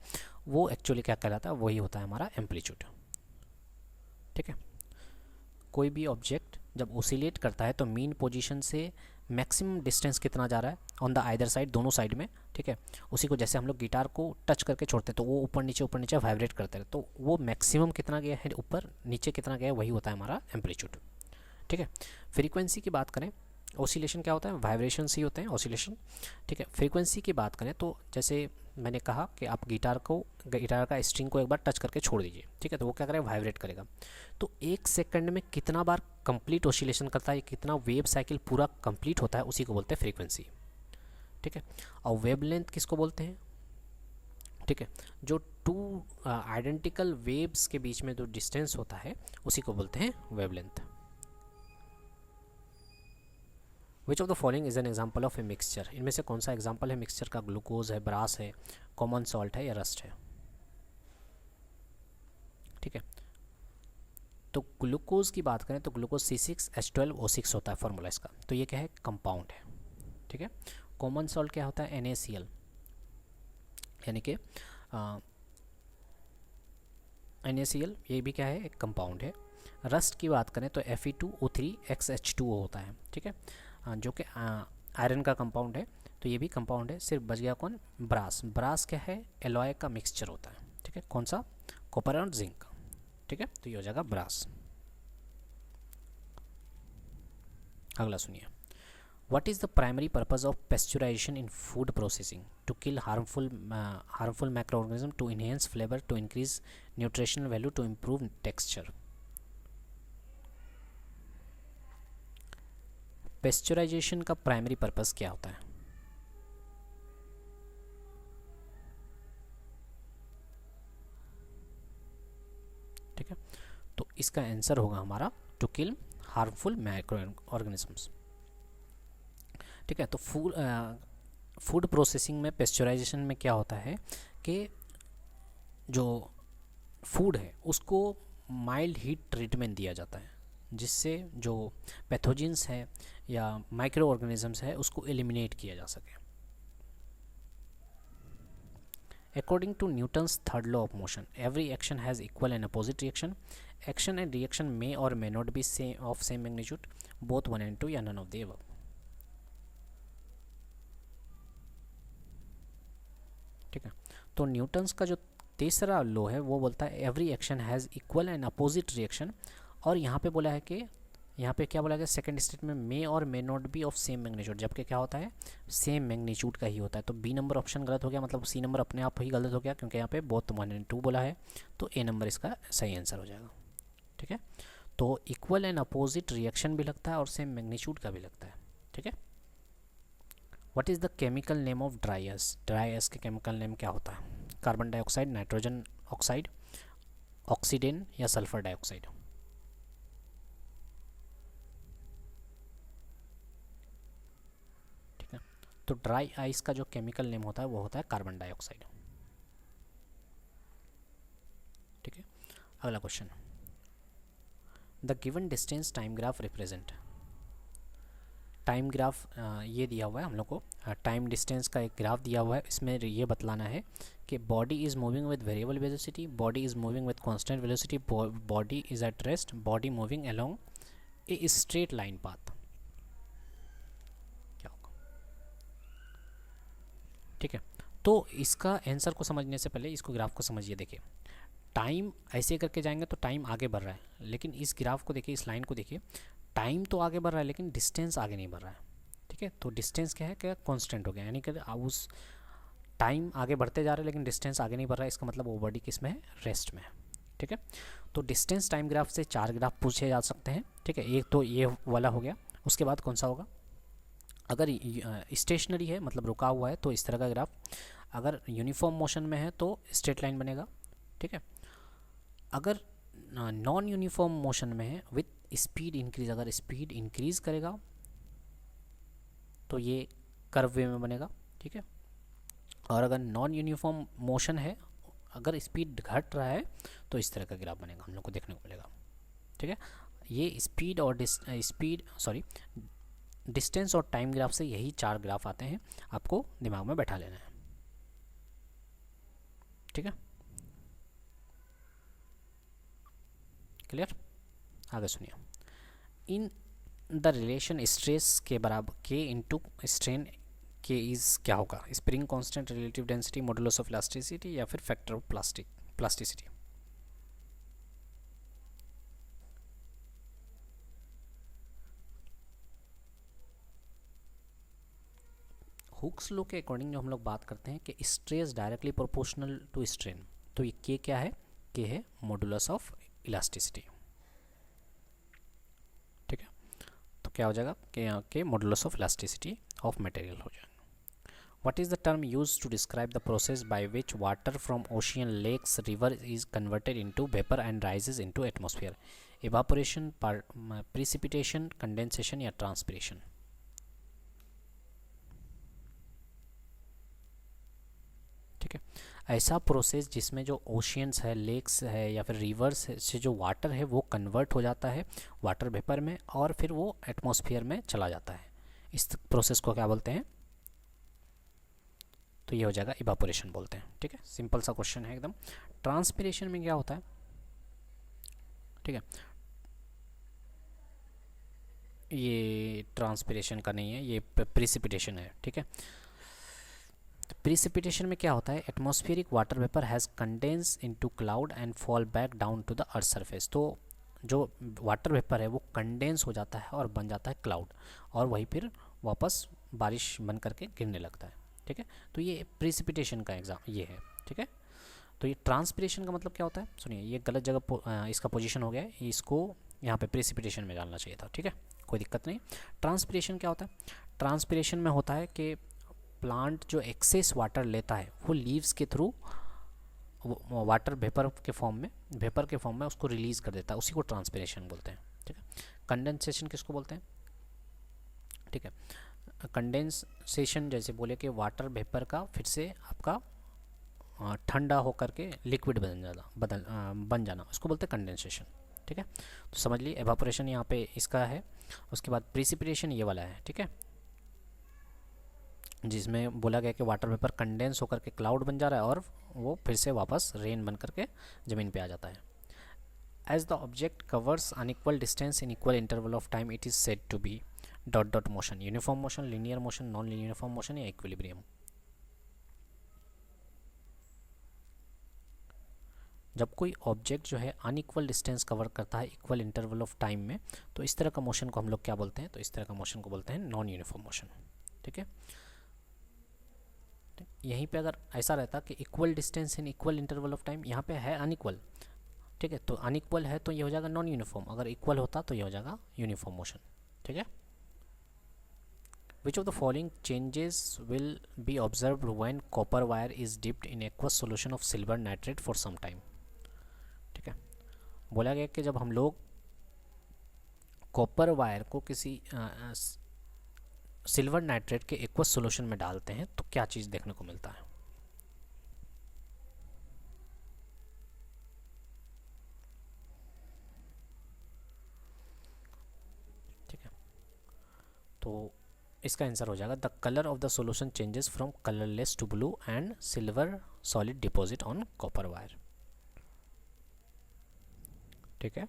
वो एक्चुअली क्या कहलाता है, वही होता है हमारा एम्पलीट्यूड, ठीक है। कोई भी ऑब्जेक्ट जब ओसिलेट करता है तो मीन पोजीशन से मैक्सिमम डिस्टेंस कितना जा रहा है ऑन द आइदर साइड, दोनों साइड में, ठीक है। उसी को जैसे हम लोग गिटार को टच करके छोड़ते हैं तो वो ऊपर नीचे वाइब्रेट करते हैं, तो वो मैक्सिमम कितना गया है ऊपर, नीचे कितना गया है, वही होता है हमारा एम्पलीट्यूड, ठीक है। फ्रीक्वेंसी की बात करें, ऑसिलेशन क्या होता है, वाइब्रेशन ही होते हैं ऑसिलेशन, ठीक है। फ्रीक्वेंसी की बात करें तो जैसे मैंने कहा कि आप गिटार का स्ट्रिंग को एक बार टच करके छोड़ दीजिए, ठीक है, तो वो क्या करेगा, वाइब्रेट करेगा। तो एक सेकंड में कितना बार कंप्लीट ऑसिलेशन करता है, कितना वेव साइकिल पूरा कंप्लीट होता है, उसी को बोलते हैं फ्रीक्वेंसी, ठीक है। और वेवलेंथ किसको बोलते हैं, ठीक है, जो टू आइडेंटिकल वेव्स के बीच में जो डिस्टेंस होता है उसी को बोलते हैं wavelength. Which of the following is an example of a mixture, इनमें से कौन सा एग्जाम्पल है मिक्सचर का, ग्लूकोज है, ब्रास है, कॉमन सॉल्ट है या रस्ट है, ठीक है। तो ग्लूकोज की बात करें तो ग्लूकोज C6H12O6 होता है फॉर्मूला इसका, तो ये क्या है, कंपाउंड है, ठीक है। कॉमन सॉल्ट क्या होता है, NaCl, यानी कि NaCl ये भी क्या है, एक कंपाउंड है। रस्ट की बात करें तो Fe2O3XH2O होता है, ठीक है, जो कि आयरन का कंपाउंड है। तो ये भी कंपाउंड है। सिर्फ बच गया कौन, ब्रास। ब्रास क्या है, एलॉय का मिक्सचर होता है, ठीक है, कौन सा, कॉपर और जिंक का, ठीक है, तो ये हो जाएगा ब्रास। अगला सुनिए, what is the primary purpose of pasteurization in food processing? To kill harmful micro organism, to enhance flavour, to increase nutritional value, to improve texture. Pasteurization का प्राइमरी पर्पस क्या होता है? ठीक है, तो इसका आंसर होगा हमारा to kill harmful microorganisms. ठीक है, तो फूड प्रोसेसिंग में पेस्चराइजेशन में क्या होता है कि जो फूड है उसको माइल्ड हीट ट्रीटमेंट दिया जाता है, जिससे जो पैथोजेंस है या माइक्रो ऑर्गेनिजम्स है उसको एलिमिनेट किया जा सके। According to Newton's third law of motion, every action has equal and opposite reaction. Action and reaction may or may not be of same magnitude, both 1 and 2 या none of the above. ठीक है, तो Newton's का जो तीसरा law है वो बोलता है every action has equal and opposite reaction, और यहाँ पे बोला है कि यहाँ पे क्या बोला गया, सेकंड स्टेट में मे और may not be of same magnitude, जबकि क्या होता है, सेम मैग्नीट्यूड का ही होता है। तो बी नंबर ऑप्शन गलत हो गया, मतलब सी नंबर अपने आप ही गलत हो गया, क्योंकि यहाँ पे बोथ 1 एंड 2 बोला है, तो ए नंबर इसका सही आंसर हो जाएगा। ठीक है, तो इक्वल एंड अपोजिट रिएक्शन भी लगता है और सेम मैग्नीट्यूड का भी लगता है। ठीक है, what is the chemical name of dry S? Dry S के केमिकल नेम क्या होता है? कार्बन डाइऑक्साइड, नाइट्रोजन ऑक्साइड, ऑक्सीडेन या सल्फर डाइऑक्साइड? तो ड्राई आइस का जो केमिकल नेम होता है वो होता है कार्बन डाइऑक्साइड। ठीक है, अगला question, the given distance time graph represent. Time graph ये दिया हुआ है हम लोग को, टाइम डिस्टेंस का एक ग्राफ दिया हुआ है। इसमें ये बतलाना है कि body is moving with variable velocity, body is moving with constant velocity, body is at rest, body moving along a straight line path. ठीक है, तो इसका आंसर को समझने से पहले इसको ग्राफ को समझिए। देखिए, टाइम ऐसे करके जाएंगे तो टाइम आगे बढ़ रहा है, लेकिन इस ग्राफ को देखिए, इस लाइन को देखिए, टाइम तो आगे बढ़ रहा है लेकिन डिस्टेंस आगे नहीं बढ़ रहा है। ठीक है, तो डिस्टेंस क्या है, क्या कांस्टेंट हो गया, यानी कि उस टाइम आगे बढ़ते जा रहे हैं लेकिन डिस्टेंस आगे नहीं बढ़ रहा है, इसका मतलब वो बॉडी किस में है, रेस्ट में है। ठीक है, तो डिस्टेंस टाइम ग्राफ से 4 ग्राफ पूछे जा सकते हैं। ठीक है, एक तो ये वाला हो गया, उसके बाद कौन सा होगा, अगर स्टेशनरी है मतलब रुका हुआ है तो इस तरह का ग्राफ, अगर यूनिफॉर्म मोशन में है तो स्ट्रेट लाइन बनेगा। ठीक है, अगर नॉन यूनिफॉर्म मोशन में है विथ स्पीड इंक्रीज, अगर स्पीड इंक्रीज करेगा तो ये कर्व वे में बनेगा। ठीक है, और अगर नॉन यूनिफॉर्म मोशन है, अगर स्पीड घट रहा है तो इस तरह का ग्राफ बनेगा, हम लोग को देखने को मिलेगा। ठीक है, ये स्पीड और डिस्टेंस और टाइम ग्राफ से यही 4 ग्राफ आते हैं, आपको दिमाग में बैठा लेना है। ठीक है, क्लियर? आगे सुनिए, इन द रिलेशन स्ट्रेस के बराबर के इंटू स्ट्रेन के इज क्या होगा, spring constant, relative density, modulus of elasticity या फिर factor of plasticity? Hooke's law के अकॉर्डिंग जो हम लोग बात करते हैं कि stress directly proportional to strain, तो ये के क्या है, के है मॉडुलस ऑफ इलास्टिसिटी। ठीक है, तो क्या हो जाएगा K modulus of elasticity of material हो जाएगा। What is the term use to describe the process by which water from ocean, lakes, river is converted into vapour and rises into atmosphere? Evaporation, precipitation, condensation या transpiration? ठीक है, ऐसा process जिसमें जो oceans है, lakes है या फिर रिवर्स से जो वाटर है वो कन्वर्ट हो जाता है वाटर वेपर में और फिर वो एटमॉस्फेयर में चला जाता है, इस प्रोसेस को क्या बोलते हैं? तो ये हो जाएगा इवापोरेशन बोलते हैं। ठीक है, सिंपल सा क्वेश्चन है एकदम। ट्रांसपिरेशन में क्या होता है, ठीक है, ये ट्रांसपिरेशन का नहीं है, ये प्रिसिपिटेशन है। ठीक है, प्रिसिपिटेशन में क्या होता है, atmospheric water vapour has condense into cloud and fall back down to the earth surface. तो जो वाटर वेपर है वो कंडेंस हो जाता है और बन जाता है क्लाउड, और वही फिर वापस बारिश बन करके गिरने लगता है। ठीक है, तो ये प्रिसिपिटेशन का एग्जाम ये है। ठीक है, तो ये ट्रांसपिरेशन का मतलब क्या होता है, सुनिए, ये गलत जगह इसका पोजीशन हो गया है, इसको यहाँ पे प्रिसिपिटेशन में डालना चाहिए था। ठीक है, कोई दिक्कत नहीं। ट्रांसपिरेशन क्या होता है, ट्रांसपिरेशन में होता है कि प्लांट जो एक्सेस वाटर लेता है वो लीव्स के थ्रू वाटर वेपर के फॉर्म में उसको रिलीज कर देता है, उसी को ट्रांसपिरेशन बोलते हैं। ठीक है, कंडेंसेशन किसको बोलते हैं, ठीक है, कंडेंसेशन जैसे बोले कि वाटर वेपर का फिर से आपका ठंडा होकर के लिक्विड बन जाना, उसको बोलते हैं कंडेंसेशन। ठीक है, तो समझ लीजिए एवापोरेशन यहाँ पे इसका है। उसके बाद प्रिसिपिटेशन ये वाला है। ठीक है, जिसमें बोला गया कि वाटर वेपर कंडेंस होकर के क्लाउड बन जा रहा है और वो फिर से वापस रेन बन करके ज़मीन पे आ जाता है। As the object covers unequal distance in equal interval of time it is said to be dot dot motion, uniform motion, linear motion, non uniform motion या इक्विलिब्रियम। जब कोई ऑब्जेक्ट जो है अनइक्वल डिस्टेंस कवर करता है equal interval of time में, तो इस तरह का मोशन को हम लोग क्या बोलते हैं, तो इस तरह का मोशन को बोलते हैं नॉन यूनिफॉर्म मोशन। ठीक है, यहीं पे अगर ऐसा रहता कि equal distance in equal interval of time, यहाँ पे है अनइक्वल। ठीक है, तो अनइक्वल है तो ये हो जाएगा नॉन यूनिफॉर्म, अगर इक्वल होता तो ये हो जाएगा यूनिफॉर्म मोशन। ठीक है, which of the following changes will be observed when copper wire is dipped in aqueous solution of silver nitrate for some time. ठीक है, बोला गया कि जब हम लोग कॉपर वायर को किसी सिल्वर नाइट्रेट के एक्वस सॉल्यूशन में डालते हैं तो क्या चीज़ देखने को मिलता है। ठीक है, तो इसका आंसर हो जाएगा the colour of the solution changes from colourless to blue and silver solid deposit on copper wire. ठीक है,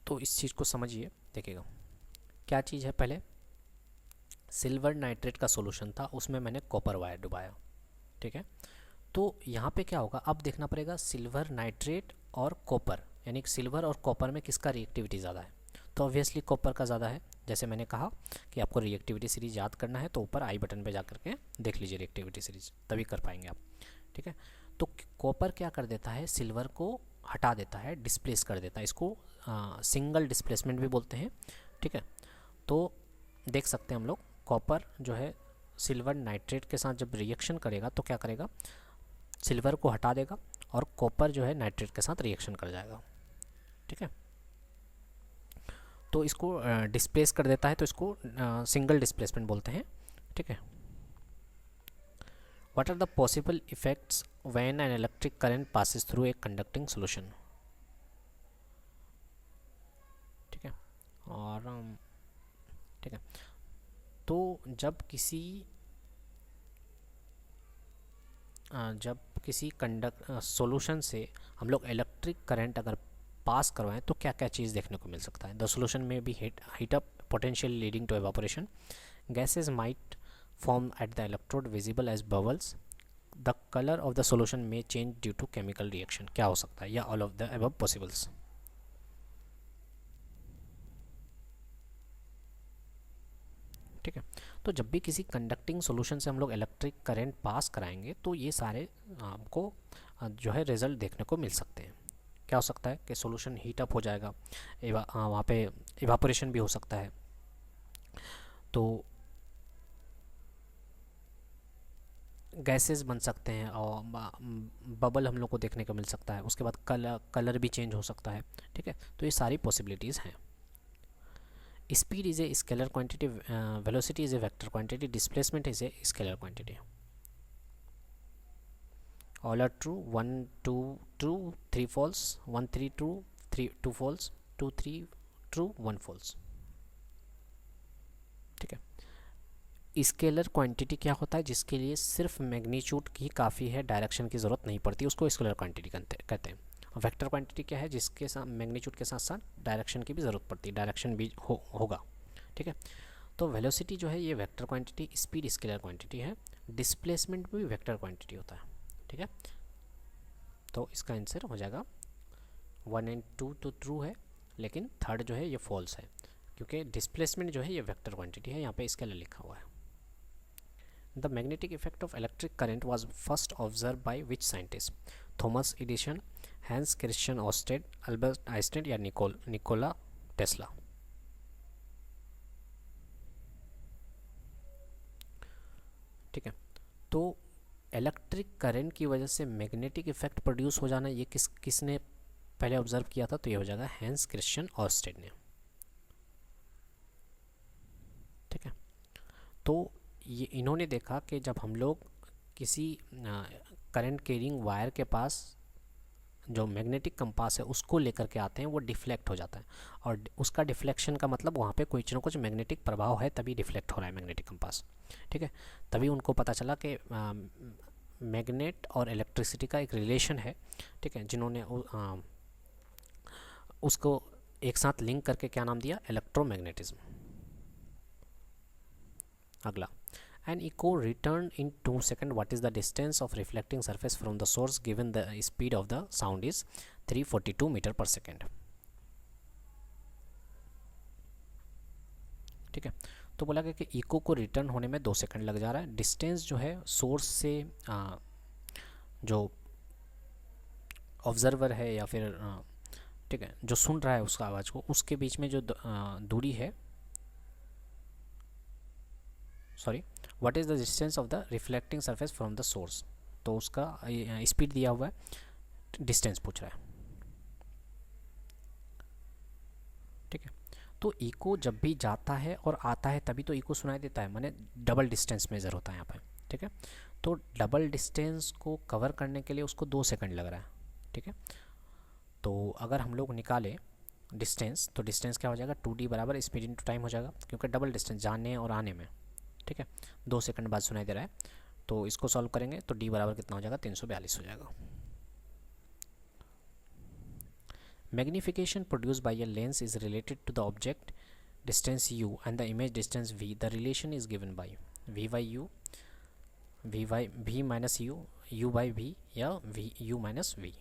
तो इस चीज़ को समझिए, देखिएगा क्या चीज़ है, पहले सिल्वर नाइट्रेट का सॉल्यूशन था, उसमें मैंने कॉपर वायर डुबाया। ठीक है, तो यहाँ पे क्या होगा, अब देखना पड़ेगा सिल्वर नाइट्रेट और कॉपर, यानी कि सिल्वर और कॉपर में किसका रिएक्टिविटी ज़्यादा है, तो ऑब्वियसली कॉपर का ज़्यादा है। जैसे मैंने कहा कि आपको रिएक्टिविटी सीरीज याद करना है तो ऊपर आई बटन पे जा करके देख लीजिए रिएक्टिविटी सीरीज, तभी कर पाएंगे आप। ठीक है, तो कॉपर क्या कर देता है, सिल्वर को हटा देता है, डिस्प्लेस कर देता है, इसको सिंगल डिस्प्लेसमेंट भी बोलते हैं। ठीक है, तो देख सकते हैं हम लोग कॉपर जो है सिल्वर नाइट्रेट के साथ जब रिएक्शन करेगा तो क्या करेगा, सिल्वर को हटा देगा और कॉपर जो है नाइट्रेट के साथ रिएक्शन कर जाएगा। ठीक है, तो इसको डिस्प्लेस कर देता है, तो इसको सिंगल डिस्प्लेसमेंट बोलते हैं। ठीक है, what are the possible effects when an electric current passes through a conducting solution. ठीक है, और ठीक है, तो जब किसी सॉल्यूशन से हम लोग इलेक्ट्रिक करंट अगर पास करवाएं तो क्या क्या चीज़ देखने को मिल सकता है। The solution may be heat up potential leading to evaporation, gases might form at the electrode visible as bubbles, the colour of the solution may change due to chemical reaction. क्या हो सकता है, या all of the above possibles. ठीक है, तो जब भी किसी कंडक्टिंग सॉल्यूशन से हम लोग इलेक्ट्रिक करंट पास कराएंगे तो ये सारे आपको जो है रिजल्ट देखने को मिल सकते हैं। क्या हो सकता है कि सॉल्यूशन हीट अप हो जाएगा, वहाँ पे इवापोरेशन भी हो सकता है, तो गैसेस बन सकते हैं और बबल हम लोग को देखने को मिल सकता है। उसके बाद कलर भी चेंज हो सकता है। ठीक है, तो ये सारी पॉसिबिलिटीज़ हैं। Speed is a scalar quantity, velocity is a vector quantity, displacement is a scalar quantity. All are true, 1 2 true, 3 false, 1 3 true, 2 false, 2 3 true, 1 false. ठीक है, स्केलर क्वांटिटी क्या होता है? जिसके लिए सिर्फ मैग्नीट्यूड की काफ़ी है, डायरेक्शन की ज़रूरत नहीं पड़ती, उसको स्केलर क्वांटिटी कहते हैं। वेक्टर क्वांटिटी क्या है? जिसके साथ मैग्नीट्यूड के साथ साथ डायरेक्शन की भी ज़रूरत पड़ती है, डायरेक्शन भी होगा। ठीक है, तो वेलोसिटी जो है ये vector quantity, speed scalar quantity है, डिस्प्लेसमेंट भी वेक्टर क्वांटिटी होता है। ठीक है, तो इसका आंसर हो जाएगा 1 एंड 2 तो ट्रू है, लेकिन थर्ड जो है ये फॉल्स है, क्योंकि डिस्प्लेसमेंट जो है ये वेक्टर क्वांटिटी है, यहाँ पे स्केलर लिखा हुआ है। The magnetic effect of electric current was first observe by which scientist? Thomas Edison, Hans Christian Oersted, Albert Einstein या निकोला टेस्ला? ठीक है, तो इलेक्ट्रिक करंट की वजह से मैग्नेटिक इफेक्ट प्रोड्यूस हो जाना, ये किसने पहले ऑब्जर्व किया था? तो ये हो जाएगा हैंस क्रिश्चियन ऑस्टेड ने। ठीक है, तो ये इन्होंने देखा कि जब हम लोग किसी करंट कैरिंग वायर के पास जो मैग्नेटिक कंपास है उसको लेकर के आते हैं, वो डिफ्लेक्ट हो जाता है, और उसका डिफ्लेक्शन का मतलब वहाँ पे कुछ ना कुछ मैग्नेटिक प्रभाव है, तभी डिफ्लेक्ट हो रहा है मैग्नेटिक कंपास। ठीक है, तभी उनको पता चला कि मैग्नेट और इलेक्ट्रिसिटी का एक रिलेशन है। ठीक है, जिन्होंने उसको एक साथ लिंक करके क्या नाम दिया? इलेक्ट्रोमैग्नेटिज्म। अगला, an echo returned in 2 seconds. What is the distance of reflecting surface from the source given the speed of the sound is 342 meter per second? ठीक है, तो बोला गया कि इको को रिटर्न होने में 2 सेकंड लग जा रहा है। डिस्टेंस जो है सोर्स से जो ऑब्जर्वर है या फिर ठीक है जो सुन रहा है उसका आवाज़ को, उसके बीच में जो दूरी है, sorry, what is the distance of the reflecting surface from the source, तो उसका स्पीड दिया हुआ है, डिस्टेंस पूछ रहा है। ठीक है, तो इको जब भी जाता है और आता है तभी तो इको सुनाई देता है, माने डबल डिस्टेंस मेजर होता है यहाँ पे। ठीक है, तो डबल डिस्टेंस को कवर करने के लिए उसको 2 सेकंड लग रहा है। ठीक है, तो अगर हम लोग निकालें डिस्टेंस, तो डिस्टेंस क्या हो जाएगा? 2d बराबर स्पीड इंटू टाइम हो जाएगा, क्योंकि डबल डिस्टेंस जाने और आने में। ठीक है, 2 सेकंड बाद सुनाई दे रहा है, तो इसको सॉल्व करेंगे तो d बराबर कितना हो जाएगा? 342 हो जाएगा। Magnification produce by a lens is related to the object distance u and the image distance v. The relation is given by v by u, v minus u, u by v या u minus v।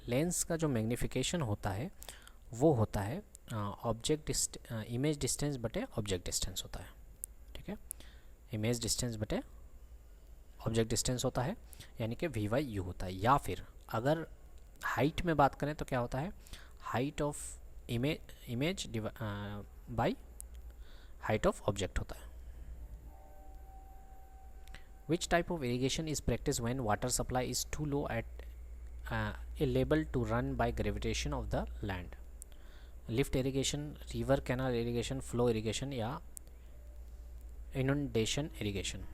Lens का जो magnification होता है वो होता है image distance बटे object distance होता है। ठीक है, इमेज डिस्टेंस बटे ऑब्जेक्ट डिस्टेंस होता है, यानी कि वी बाई यू होता है। या फिर अगर हाइट में बात करें तो क्या होता है? Height of image by height of object होता है। Which type of irrigation is practice when water supply is too low at a level to run by gravitation of the land? Lift irrigation, river canal irrigation, flow irrigation या inundation irrigation?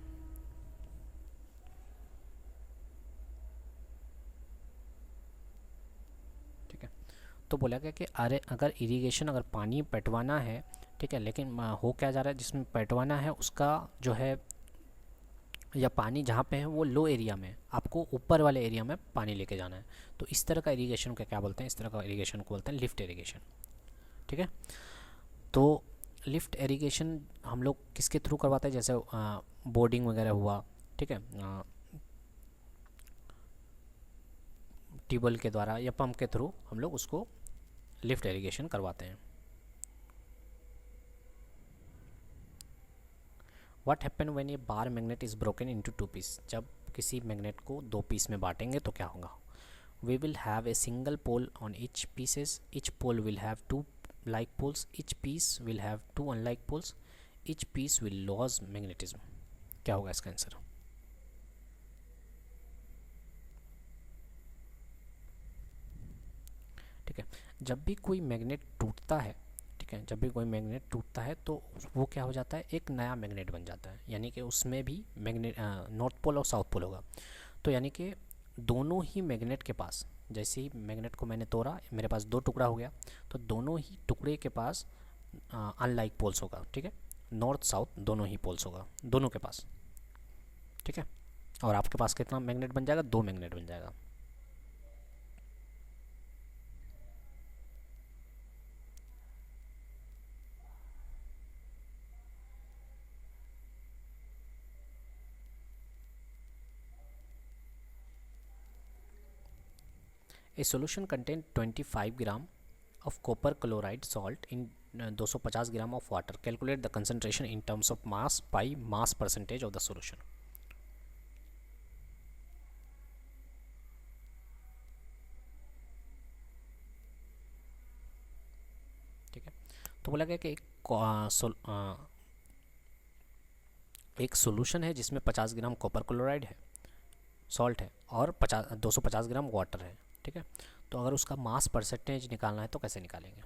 ठीक है, तो बोला गया कि अगर irrigation, अगर पानी पटवाना है, ठीक है, लेकिन हो क्या जा रहा है, जिसमें पटवाना है उसका जो है या पानी जहाँ पे है वो लो एरिया में, आपको ऊपर वाले एरिया में पानी लेके जाना है, तो इस तरह का इरिगेशन को क्या बोलते हैं? इस तरह का इरिगेशन को बोलते हैं लिफ्ट इरिगेशन। ठीक है, तो लिफ्ट इरिगेशन हम लोग किसके थ्रू करवाते हैं? जैसे बोर्डिंग वगैरह हुआ, ठीक है, ट्यूबवेल के द्वारा या पंप के थ्रू हम लोग उसको लिफ्ट इरिगेशन करवाते हैं। What happen when a bar magnet is broken into 2 piece? जब किसी मैग्नेट को 2 पीस में बांटेंगे तो क्या होगा? We will have a single pole on each pieces, each pole will have 2 like poles, each piece will have 2 unlike poles, each piece will lose magnetism. क्या होगा इसका आंसर? ठीक है, जब भी कोई मैग्नेट टूटता है, ठीक है, जब भी कोई मैग्नेट टूटता है तो वो क्या हो जाता है? एक नया मैग्नेट बन जाता है, यानी कि उसमें भी मैग्नेट नॉर्थ पोल और साउथ पोल होगा। तो यानी कि दोनों ही मैग्नेट के पास, जैसे ही मैग्नेट को मैंने तोड़ा, मेरे पास 2 टुकड़ा हो गया, तो दोनों ही टुकड़े के पास अनलाइक पोल्स होगा, ठीक है, नॉर्थ साउथ दोनों ही पोल्स होगा दोनों के पास, ठीक है। और आपके पास कितना मैग्नेट बन जाएगा, 2 मैग्नेट बन जाएगा। A solution contain 25 gram of copper chloride salt in 250 gram of water. Calculate the concentration in terms of mass by mass percentage of the solution. ठीक है, तो बोला गया कि एक सोल्यूशन है जिसमें 50 ग्राम कॉपर क्लोराइड है, सॉल्ट है, और 250 ग्राम वाटर है, ठीक है। तो अगर उसका मास परसेंटेज निकालना है तो कैसे निकालेंगे,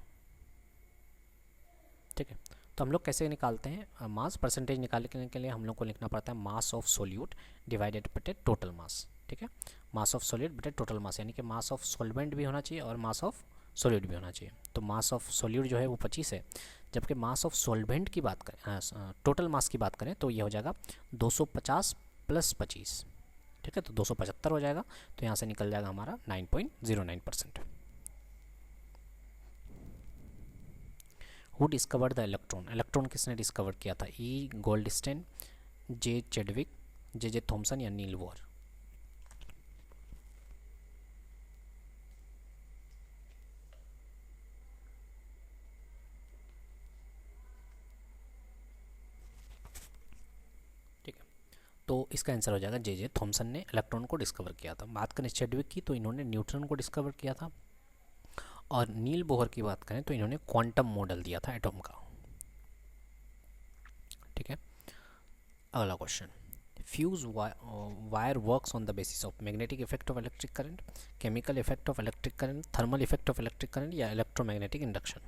ठीक है। तो हम लोग कैसे निकालते हैं, मास परसेंटेज निकालने के लिए हम लोग को लिखना पड़ता है मास ऑफ सोल्यूट डिवाइडेड बटे टोटल मास, ठीक है। मास ऑफ सोल्यूट बटे टोटल मास, यानी कि मास ऑफ सॉल्वेंट भी होना चाहिए और मास ऑफ सोल्यूट भी होना चाहिए। तो मास ऑफ सोल्यूट जो है वो 25 है, जबकि मास ऑफ सॉल्वेंट की बात करें, टोटल मास की बात करें तो ये हो जाएगा 250 प्लस 25, ठीक है। तो 275 हो जाएगा, तो यहाँ से निकल जाएगा हमारा 9.09%। Who discovered the electron, electron किसने डिस्कवर किया था, ई गोल्डस्टेन, जे चेडविक, जे थॉमसन या नील बोर। ठीक है, तो इसका आंसर हो जाएगा जे थॉमसन ने इलेक्ट्रॉन को डिस्कवर किया था। बात करें चेडविक की तो इन्होंने न्यूट्रॉन को डिस्कवर किया था, और नील बोहर की बात करें तो इन्होंने क्वांटम मॉडल दिया था एटॉम का, ठीक है। अगला question, fuse wire works on the basis of magnetic effect of electric current, chemical effect of electric current, thermal effect of electric current या इलेक्ट्रोमैग्नेटिक इंडक्शन।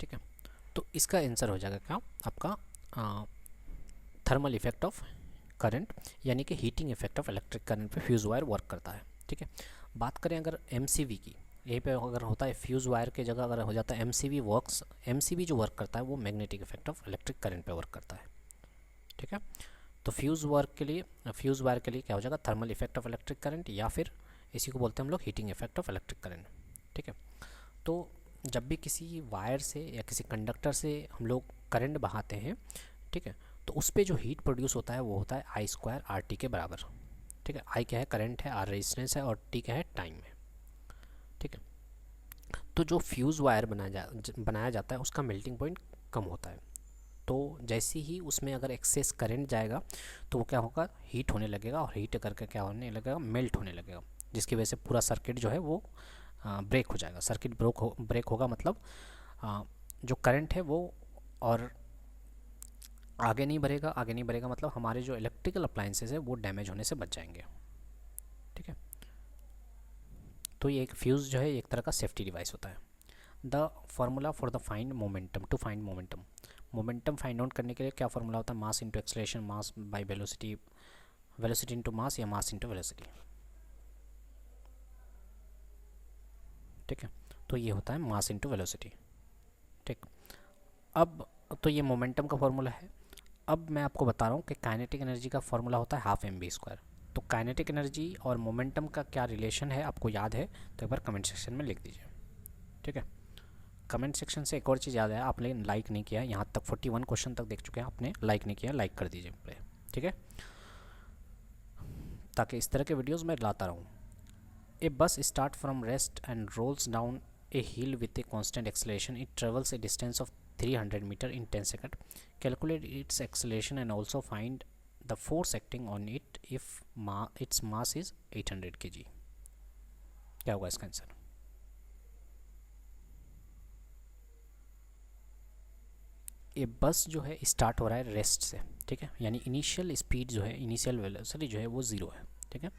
ठीक है, तो इसका आंसर हो जाएगा क्या आपका, थर्मल इफेक्ट ऑफ करंट, यानी कि heating effect of electric current पे फ्यूज वायर वर्क करता है, ठीक है। बात करें अगर एमसीवी की, यहीं पे अगर होता है फ्यूज वायर की जगह अगर हो जाता है एमसीवी वर्क्स, एमसीवी जो वर्क करता है वो magnetic effect of electric current पे वर्क करता है, ठीक है। तो फ्यूज वायर के लिए क्या हो जाएगा, thermal effect of electric current, या फिर इसी को बोलते हैं हम लोग heating effect of electric current, ठीक है। तो जब भी किसी वायर से या किसी कंडक्टर से हम लोग करंट बहाते हैं, ठीक है, तो उस पर जो हीट प्रोड्यूस होता है वो होता है आई स्क्वायर आर टी के बराबर, ठीक है। आई क्या है, करंट है, आर रेजिस्टेंस है, और टी क्या है, टाइम है, ठीक है। तो जो फ्यूज़ वायर बनाया जाता है उसका मेल्टिंग पॉइंट कम होता है, तो जैसे ही उसमें अगर एक्सेस करंट जाएगा तो वो क्या होगा, हीट होने लगेगा, और हीट करके क्या होने लगेगा, मेल्ट होने लगेगा, जिसकी वजह से पूरा सर्किट जो है वो ब्रेक हो जाएगा। सर्किट ब्रेक होगा मतलब जो करंट है वो और आगे नहीं बढ़ेगा मतलब हमारे जो इलेक्ट्रिकल अप्लायंसेस है वो डैमेज होने से बच जाएंगे, ठीक है। तो ये एक फ्यूज़ जो है एक तरह का सेफ्टी डिवाइस होता है। The formula for the find momentum, to find momentum find out करने के लिए क्या फार्मूला होता है, mass into acceleration, mass by velocity, velocity into mass, या मास इंटू वेलोसिटी, ठीक है। तो ये होता है मास इंटू वेलोसिटी, ठीक। अब तो ये मोमेंटम का फॉर्मूला है। अब मैं आपको बता रहा हूँ कि काइनेटिक एनर्जी का फॉर्मूला होता है हाफ mv²। तो काइनेटिक एनर्जी और मोमेंटम का क्या रिलेशन है आपको याद है तो एक बार कमेंट सेक्शन में लिख दीजिए, ठीक है। कमेंट सेक्शन से एक और चीज़ याद है, आपने लाइक नहीं किया, यहाँ तक 41 क्वेश्चन तक देख चुके हैं, आपने लाइक नहीं किया, लाइक कर दीजिए प्ले, ठीक है, ताकि इस तरह के वीडियोज़ मैं लाता रहूँ। A bus start from rest and rolls down a hill with a constant acceleration, it travels a distance of 300 meter in 10 seconds. Calculate its acceleration and also find the force acting on it if its mass is 800 kg. क्या होगा इसका answer? ये बस जो है start हो रहा है रेस्ट से, ठीक है, यानी इनिशियल स्पीड जो है, इनिशियल वेलोसिटी जो है वो ज़ीरो है, ठीक है,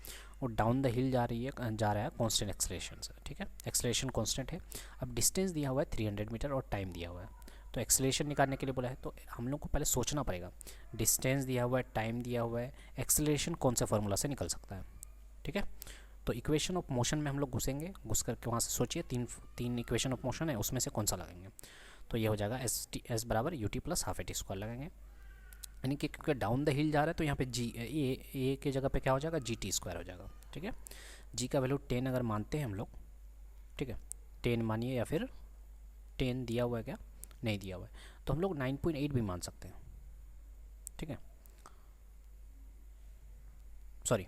और डाउन द हिल जा रहा है कांस्टेंट एक्सेलरेशन से, ठीक है, एक्सेलरेशन कांस्टेंट है। अब डिस्टेंस दिया हुआ है 300 मीटर और टाइम दिया हुआ है, तो एक्सेलरेशन निकालने के लिए बोला है, तो हम लोग को पहले सोचना पड़ेगा। डिस्टेंस दिया हुआ है, टाइम दिया हुआ है, एक्सेलरेशन कौन से फार्मूला से निकल सकता है। ठीक है, तो इक्वेशन ऑफ मोशन में हम लोग घुसेंगे, घुस करके वहाँ से सोचिए तीन इक्वेशन ऑफ मोशन है, उसमें से कौन सा लगाएंगे। तो ये हो जाएगा एस बराबर U T plus half A T square लगाएंगे, यानी कि क्योंकि डाउन द हिल जा रहा है तो यहाँ पे जी ए के जगह पे क्या हो जाएगा, जी टी स्क्वायर हो जाएगा। ठीक है, जी का वैल्यू 10 अगर मानते हैं हम लोग, ठीक है 10 मानिए, या फिर 10 दिया हुआ है क्या, नहीं दिया हुआ है, तो हम लोग 9.8 भी मान सकते हैं। ठीक है, सॉरी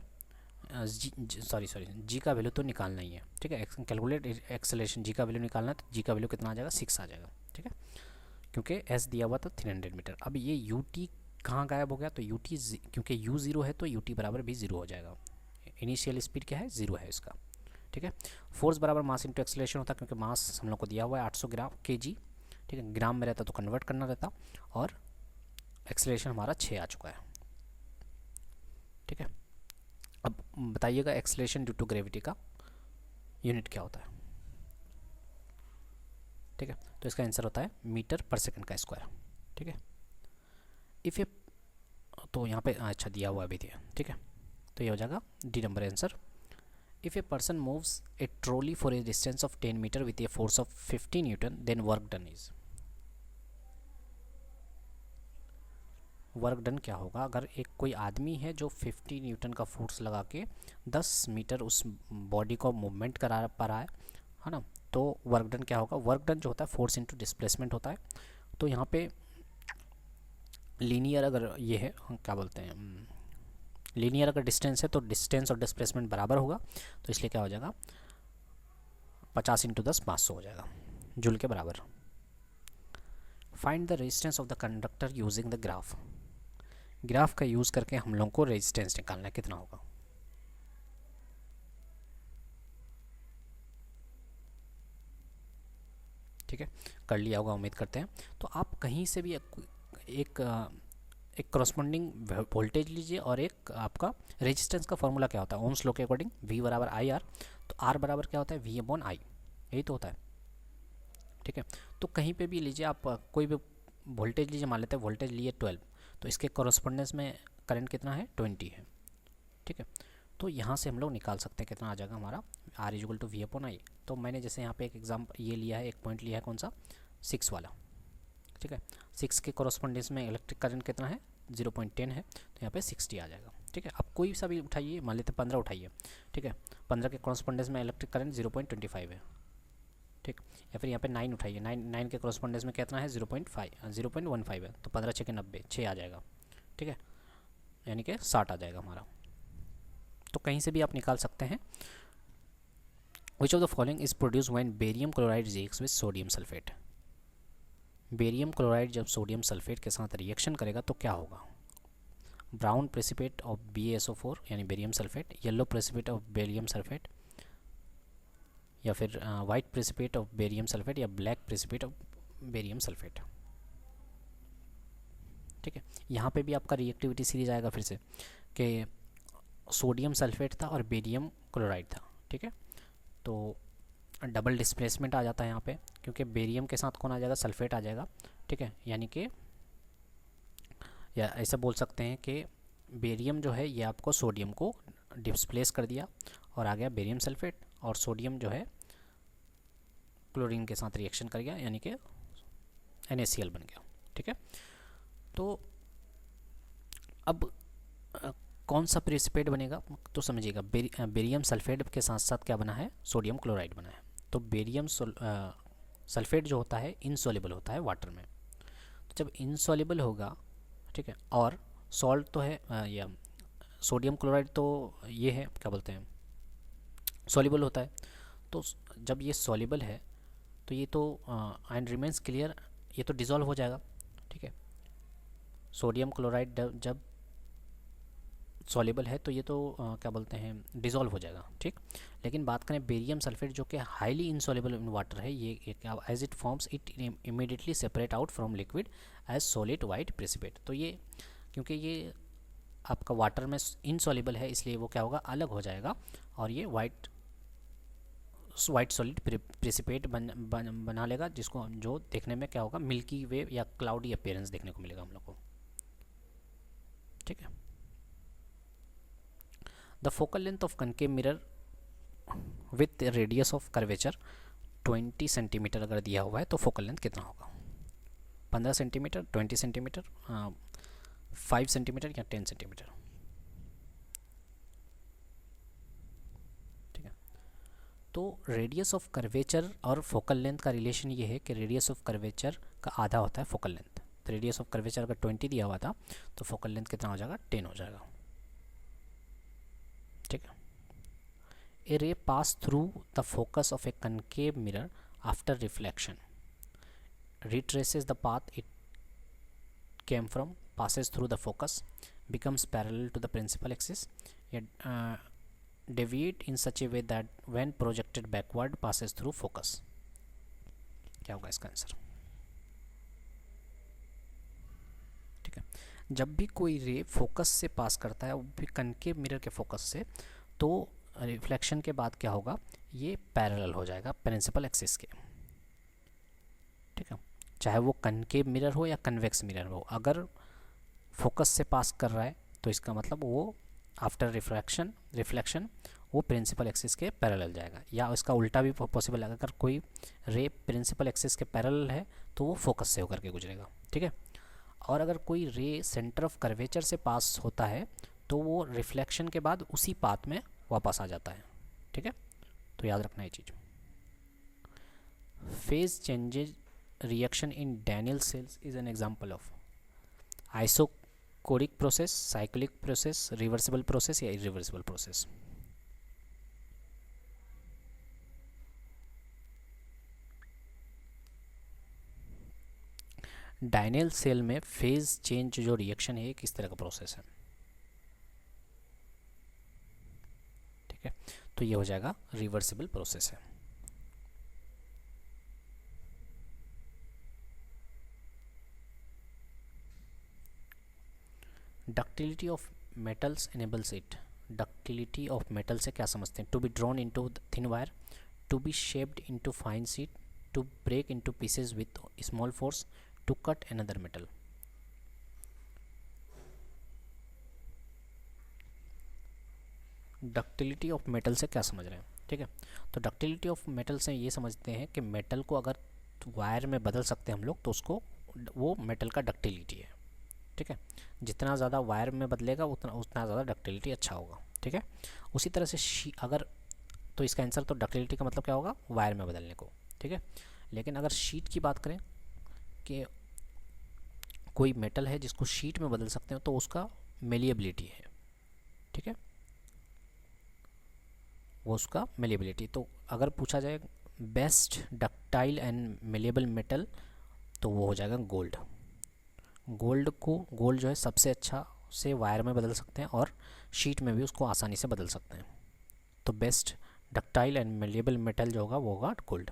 जी का वैल्यू तो निकालना ही है। ठीक है, कैलकुलेट एक्सेलरेशन, जी का वैल्यू निकालना है, तो जी का वैल्यू कितना आ जाएगा, 6 आ जाएगा। ठीक है, क्योंकि एस दिया हुआ था 300 मीटर। अब ये यू टी कहाँ गायब हो गया, तो यू टी, क्योंकि यू ज़ीरो है तो यू टी बराबर भी ज़ीरो हो जाएगा। इनिशियल स्पीड क्या है, ज़ीरो है इसका। ठीक है, फोर्स बराबर मास इंटू एक्सेलरेशन होता है, क्योंकि मास हम लोग को दिया हुआ है 800 ग्राम के जी। ठीक है, ग्राम में रहता तो कन्वर्ट करना रहता, और एक्सेलरेशन हमारा 6 आ चुका है। ठीक है, अब बताइएगा एक्सेलरेशन ड्यू टू ग्रेविटी का यूनिट क्या होता है। ठीक है, तो इसका आंसर होता है मीटर पर सेकंड का स्क्वायर। ठीक है, इफ़ ए, तो यहाँ पे अच्छा दिया हुआ भी दिया। ठीक है, तो ये हो जाएगा D number answer. If a person moves a trolley for a distance of 10 meter with a force of 50 newton, then work done is. Work done क्या होगा, अगर एक कोई आदमी है जो 50 न्यूटन का फोर्स लगा के 10 मीटर उस बॉडी को मूवमेंट करा पा रहा है ना, तो वर्क डन क्या होगा। वर्क डन जो होता है फोर्स इनटू डिस्प्लेसमेंट होता है। तो यहाँ पे लीनियर अगर ये है, क्या बोलते हैं, लीनियर अगर डिस्टेंस है तो डिस्टेंस और डिस्प्लेसमेंट बराबर होगा, तो इसलिए क्या हो जाएगा, 50 इंटू 10 500 हो जाएगा जूल के बराबर। Find the resistance of the conductor using the graph. Graph का यूज़ करके हम लोग को रेजिस्टेंस निकालना है, कितना होगा। ठीक है, कर लिया होगा उम्मीद करते हैं। तो आप कहीं से भी एक करस्पॉन्डिंग वोल्टेज लीजिए, और एक आपका रेजिस्टेंस का फॉर्मूला क्या होता है, ओम्स लॉ के अकॉर्डिंग V बराबर आई आर, तो R बराबर क्या होता है, V अपॉन आई, यही तो होता है। ठीक है, तो कहीं पे भी लीजिए आप, कोई भी वोल्टेज लीजिए, मान लेते हैं वोल्टेज लिए 12, तो इसके कॉरस्पॉन्डेंस में करंट कितना है, 20 है। ठीक है, तो यहाँ से हम लोग निकाल सकते हैं कितना आ जाएगा हमारा, R is equal to V upon I. तो मैंने जैसे यहाँ पे एक एग्जाम्पल ये लिया है, एक पॉइंट लिया है, कौन सा, 6 वाला। ठीक है, 6 के कॉरस्पॉन्डेंस में इलेक्ट्रिक करंट कितना है, 0.10 है, तो यहाँ पे 60 आ जाएगा। ठीक है, आप कोई सा भी उठाइए, मान लेते 15 उठाइए। ठीक है, 15 के कॉरस्पॉन्डेंस में इलेक्ट्रिक करंट 0.25 है। ठीक, या फिर यहाँ पे 9 उठाइए, 9 के कॉरस्पॉन्डेंस में कितना है, 0.15 है, तो 15 6 के 90, 6 आ जाएगा। ठीक है, यानी कि 60 आ जाएगा हमारा। तो कहीं से भी आप निकाल सकते हैं। विच of the following is produce when barium chloride reacts with sodium sulphate. Barium chloride जब सोडियम सल्फेट के साथ रिएक्शन करेगा तो क्या होगा, ब्राउन प्रेसिपिटेट ऑफ BaSO4 यानी barium sulphate, yellow precipitate of barium sulphate, या फिर white precipitate of barium sulphate, या black precipitate of barium sulphate. ठीक है, यहाँ पे भी आपका रिएक्टिविटी सीरीज आएगा फिर से, कि सोडियम सल्फेट था और बेरियम क्लोराइड था। ठीक है, तो डबल डिस्प्लेसमेंट आ जाता है यहाँ पे, क्योंकि बेरियम के साथ कौन आ जाएगा, सल्फेट आ जाएगा। ठीक है, यानी कि या ऐसा बोल सकते हैं कि बेरियम जो है ये आपको सोडियम को डिस्प्लेस कर दिया और आ गया बेरियम सल्फेट, और सोडियम जो है क्लोरीन के साथ रिएक्शन कर गया, यानी कि NaCl बन गया। ठीक है, तो अब कौन सा प्रेसिपिटेट बनेगा, तो समझिएगा बेरियम सल्फेट के साथ साथ क्या बना है, सोडियम क्लोराइड बना है। तो बेरियम सल्फेट जो होता है इनसॉल्युबल होता है वाटर में, तो जब इनसॉल्युबल होगा, ठीक है, और सॉल्ट तो है या सोडियम क्लोराइड तो ये है, क्या बोलते हैं, सॉल्युबल होता है। तो जब ये सॉल्युबल है तो ये तो एंड रिमेंस क्लियर, ये तो डिज़ोल्व हो जाएगा। ठीक है, सोडियम क्लोराइड जब सॉल्युबल है तो ये तो क्या बोलते हैं, डिज़ोल्व हो जाएगा। ठीक, लेकिन बात करें बेरियम सल्फेट जो कि हाईली इनसॉल्युबल इन वाटर है, ये as it forms it immediately separate out from liquid as solid white precipitate. तो ये क्योंकि ये आपका वाटर में इनसॉल्युबल है, इसलिए वो क्या होगा, अलग हो जाएगा, और ये वाइट वाइट सॉलिड प्रेसिपिटेट बना लेगा, जिसको जो देखने में क्या होगा, मिल्की वे या क्लाउडी अपीयरेंस देखने को मिलेगा हम लोग को। ठीक है। The focal length of concave mirror with radius of curvature 20 centimetre अगर दिया हुआ है तो फोकल लेंथ कितना होगा? 15 सेंटीमीटर, 20 सेंटीमीटर, 5 सेंटीमीटर या 10 सेंटीमीटर? ठीक है। तो रेडियस ऑफ कर्वेचर और फोकल लेंथ का रिलेशन ये है कि रेडियस ऑफ कर्वेचर का आधा होता है फोकल लेंथ। तो रेडियस ऑफ कर्वेचर अगर 20 दिया हुआ था तो फोकल लेंथ कितना हो जाएगा? 10 हो जाएगा। ठीक है। A ray pass through the focus of a concave mirror after reflection, retraces the path it came from, passes through the focus, becomes parallel to the principal axis, yet deviate in such a way that when projected backward passes through focus. क्या होगा इसका answer? ठीक है। जब भी कोई रे focus से पास करता है, वो भी कनकेव मिरर के फोकस से, तो रिफ्लेक्शन के बाद क्या होगा? ये पैरेलल हो जाएगा प्रिंसिपल एक्सिस के। ठीक है। चाहे वो कनकेव मिरर हो या कन्वेक्स मिरर हो, अगर फोकस से पास कर रहा है तो इसका मतलब वो आफ्टर रिफ्लेक्शन वो प्रिंसिपल एक्सिस के पैरेलल जाएगा। या इसका उल्टा भी पॉसिबल है, अगर कोई रे प्रिंसिपल एक्सिस के पैरेलल है तो वो फोकस से होकर के गुजरेगा। ठीक है। और अगर कोई रे सेंटर ऑफ कर्वेचर से पास होता है तो वो रिफ्लेक्शन के बाद उसी पाथ में वापस आ जाता है। ठीक है। तो याद रखना ये चीज़। Phase changes reaction in Daniell cells is an example of isochoric process, cyclic process, reversible process या इरिवर्सिबल प्रोसेस? डैनियल सेल में फेज चेंज जो रिएक्शन है किस तरह का प्रोसेस है? ठीक है। तो ये हो जाएगा रिवर्सिबल प्रोसेस है। Ductility of metals enables it. Ductility of metal से क्या समझते हैं? To be drawn into thin wire, to be shaped into fine sheet, to break into pieces with small force, to cut another metal. Ductility of metal से क्या समझ रहे हैं? ठीक है। तो डक्टिलिटी ऑफ मेटल से ये समझते हैं कि मेटल को अगर वायर में बदल सकते हैं हम लोग तो उसको वो मेटल का डक्टिलिटी है। ठीक है। जितना ज़्यादा वायर में बदलेगा उतना ज़्यादा डक्टिलिटी अच्छा होगा। ठीक है। उसी तरह से अगर तो इसका आंसर तो डक्टिलिटी का मतलब क्या होगा? वायर में बदलने को। ठीक है। लेकिन अगर शीट की बात करें कि कोई मेटल है जिसको शीट में बदल सकते हैं तो उसका मेलिएबिलिटी है। ठीक है। वो उसका मेलिएबिलिटी। तो अगर पूछा जाए best ductile and malleable metal तो वो हो जाएगा गोल्ड। गोल्ड जो है सबसे अच्छा से वायर में बदल सकते हैं और शीट में भी उसको आसानी से बदल सकते हैं। तो best ductile and malleable metal जो होगा वो होगा gold.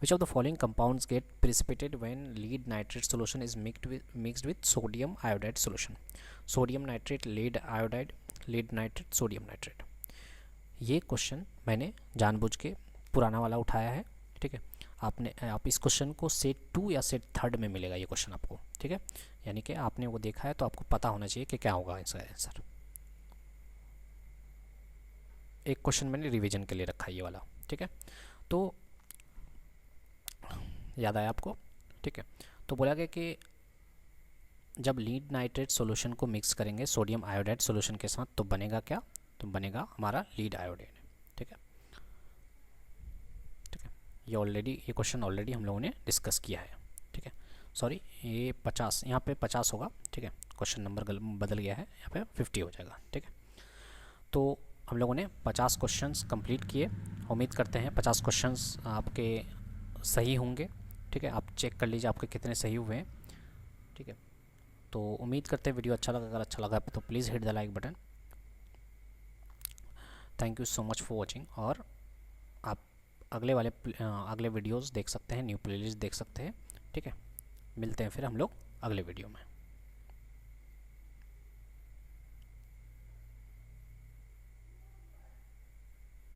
Which of the following compounds get precipitated when lead nitrate solution is mixed with sodium iodide solution? Sodium nitrate, lead iodide, lead nitrate, sodium nitrate. ये question मैंने जानबूझ के पुराना वाला उठाया है। ठीक है। आप इस क्वेश्चन को सेट 2 या सेट 3 में मिलेगा ये क्वेश्चन आपको। ठीक है। यानी कि आपने वो देखा है तो आपको पता होना चाहिए कि क्या होगा इसका आंसर। एक क्वेश्चन मैंने रिवीजन के लिए रखा है ये वाला। ठीक है। तो याद आया आपको? ठीक है। तो बोला गया कि जब लीड नाइट्रेट सॉल्यूशन को मिक्स करेंगे सोडियम आयोडाइड सॉल्यूशन के साथ तो बनेगा क्या? तो बनेगा हमारा लीड आयोडाइड। ठीक है। ठीक है। ये क्वेश्चन ऑलरेडी हम लोगों ने डिस्कस किया है। ठीक है। सॉरी, ये 50 यहाँ पे 50 होगा। ठीक है। क्वेश्चन नंबर बदल गया है, यहाँ पे 50 हो जाएगा। ठीक है। तो हम लोगों ने 50 क्वेश्चंस कंप्लीट किए। उम्मीद करते हैं 50 क्वेश्चंस आपके सही होंगे। ठीक है। आप चेक कर लीजिए आपके कितने सही हुए हैं। ठीक है। तो उम्मीद करते हैं वीडियो अच्छा लगा। अगर अच्छा लगा तो please hit the like button. Thank you so much for watching. और आप अगले वीडियोस देख सकते हैं, न्यू प्लेलिस्ट देख सकते हैं। ठीक है। मिलते हैं फिर हम लोग अगले वीडियो में।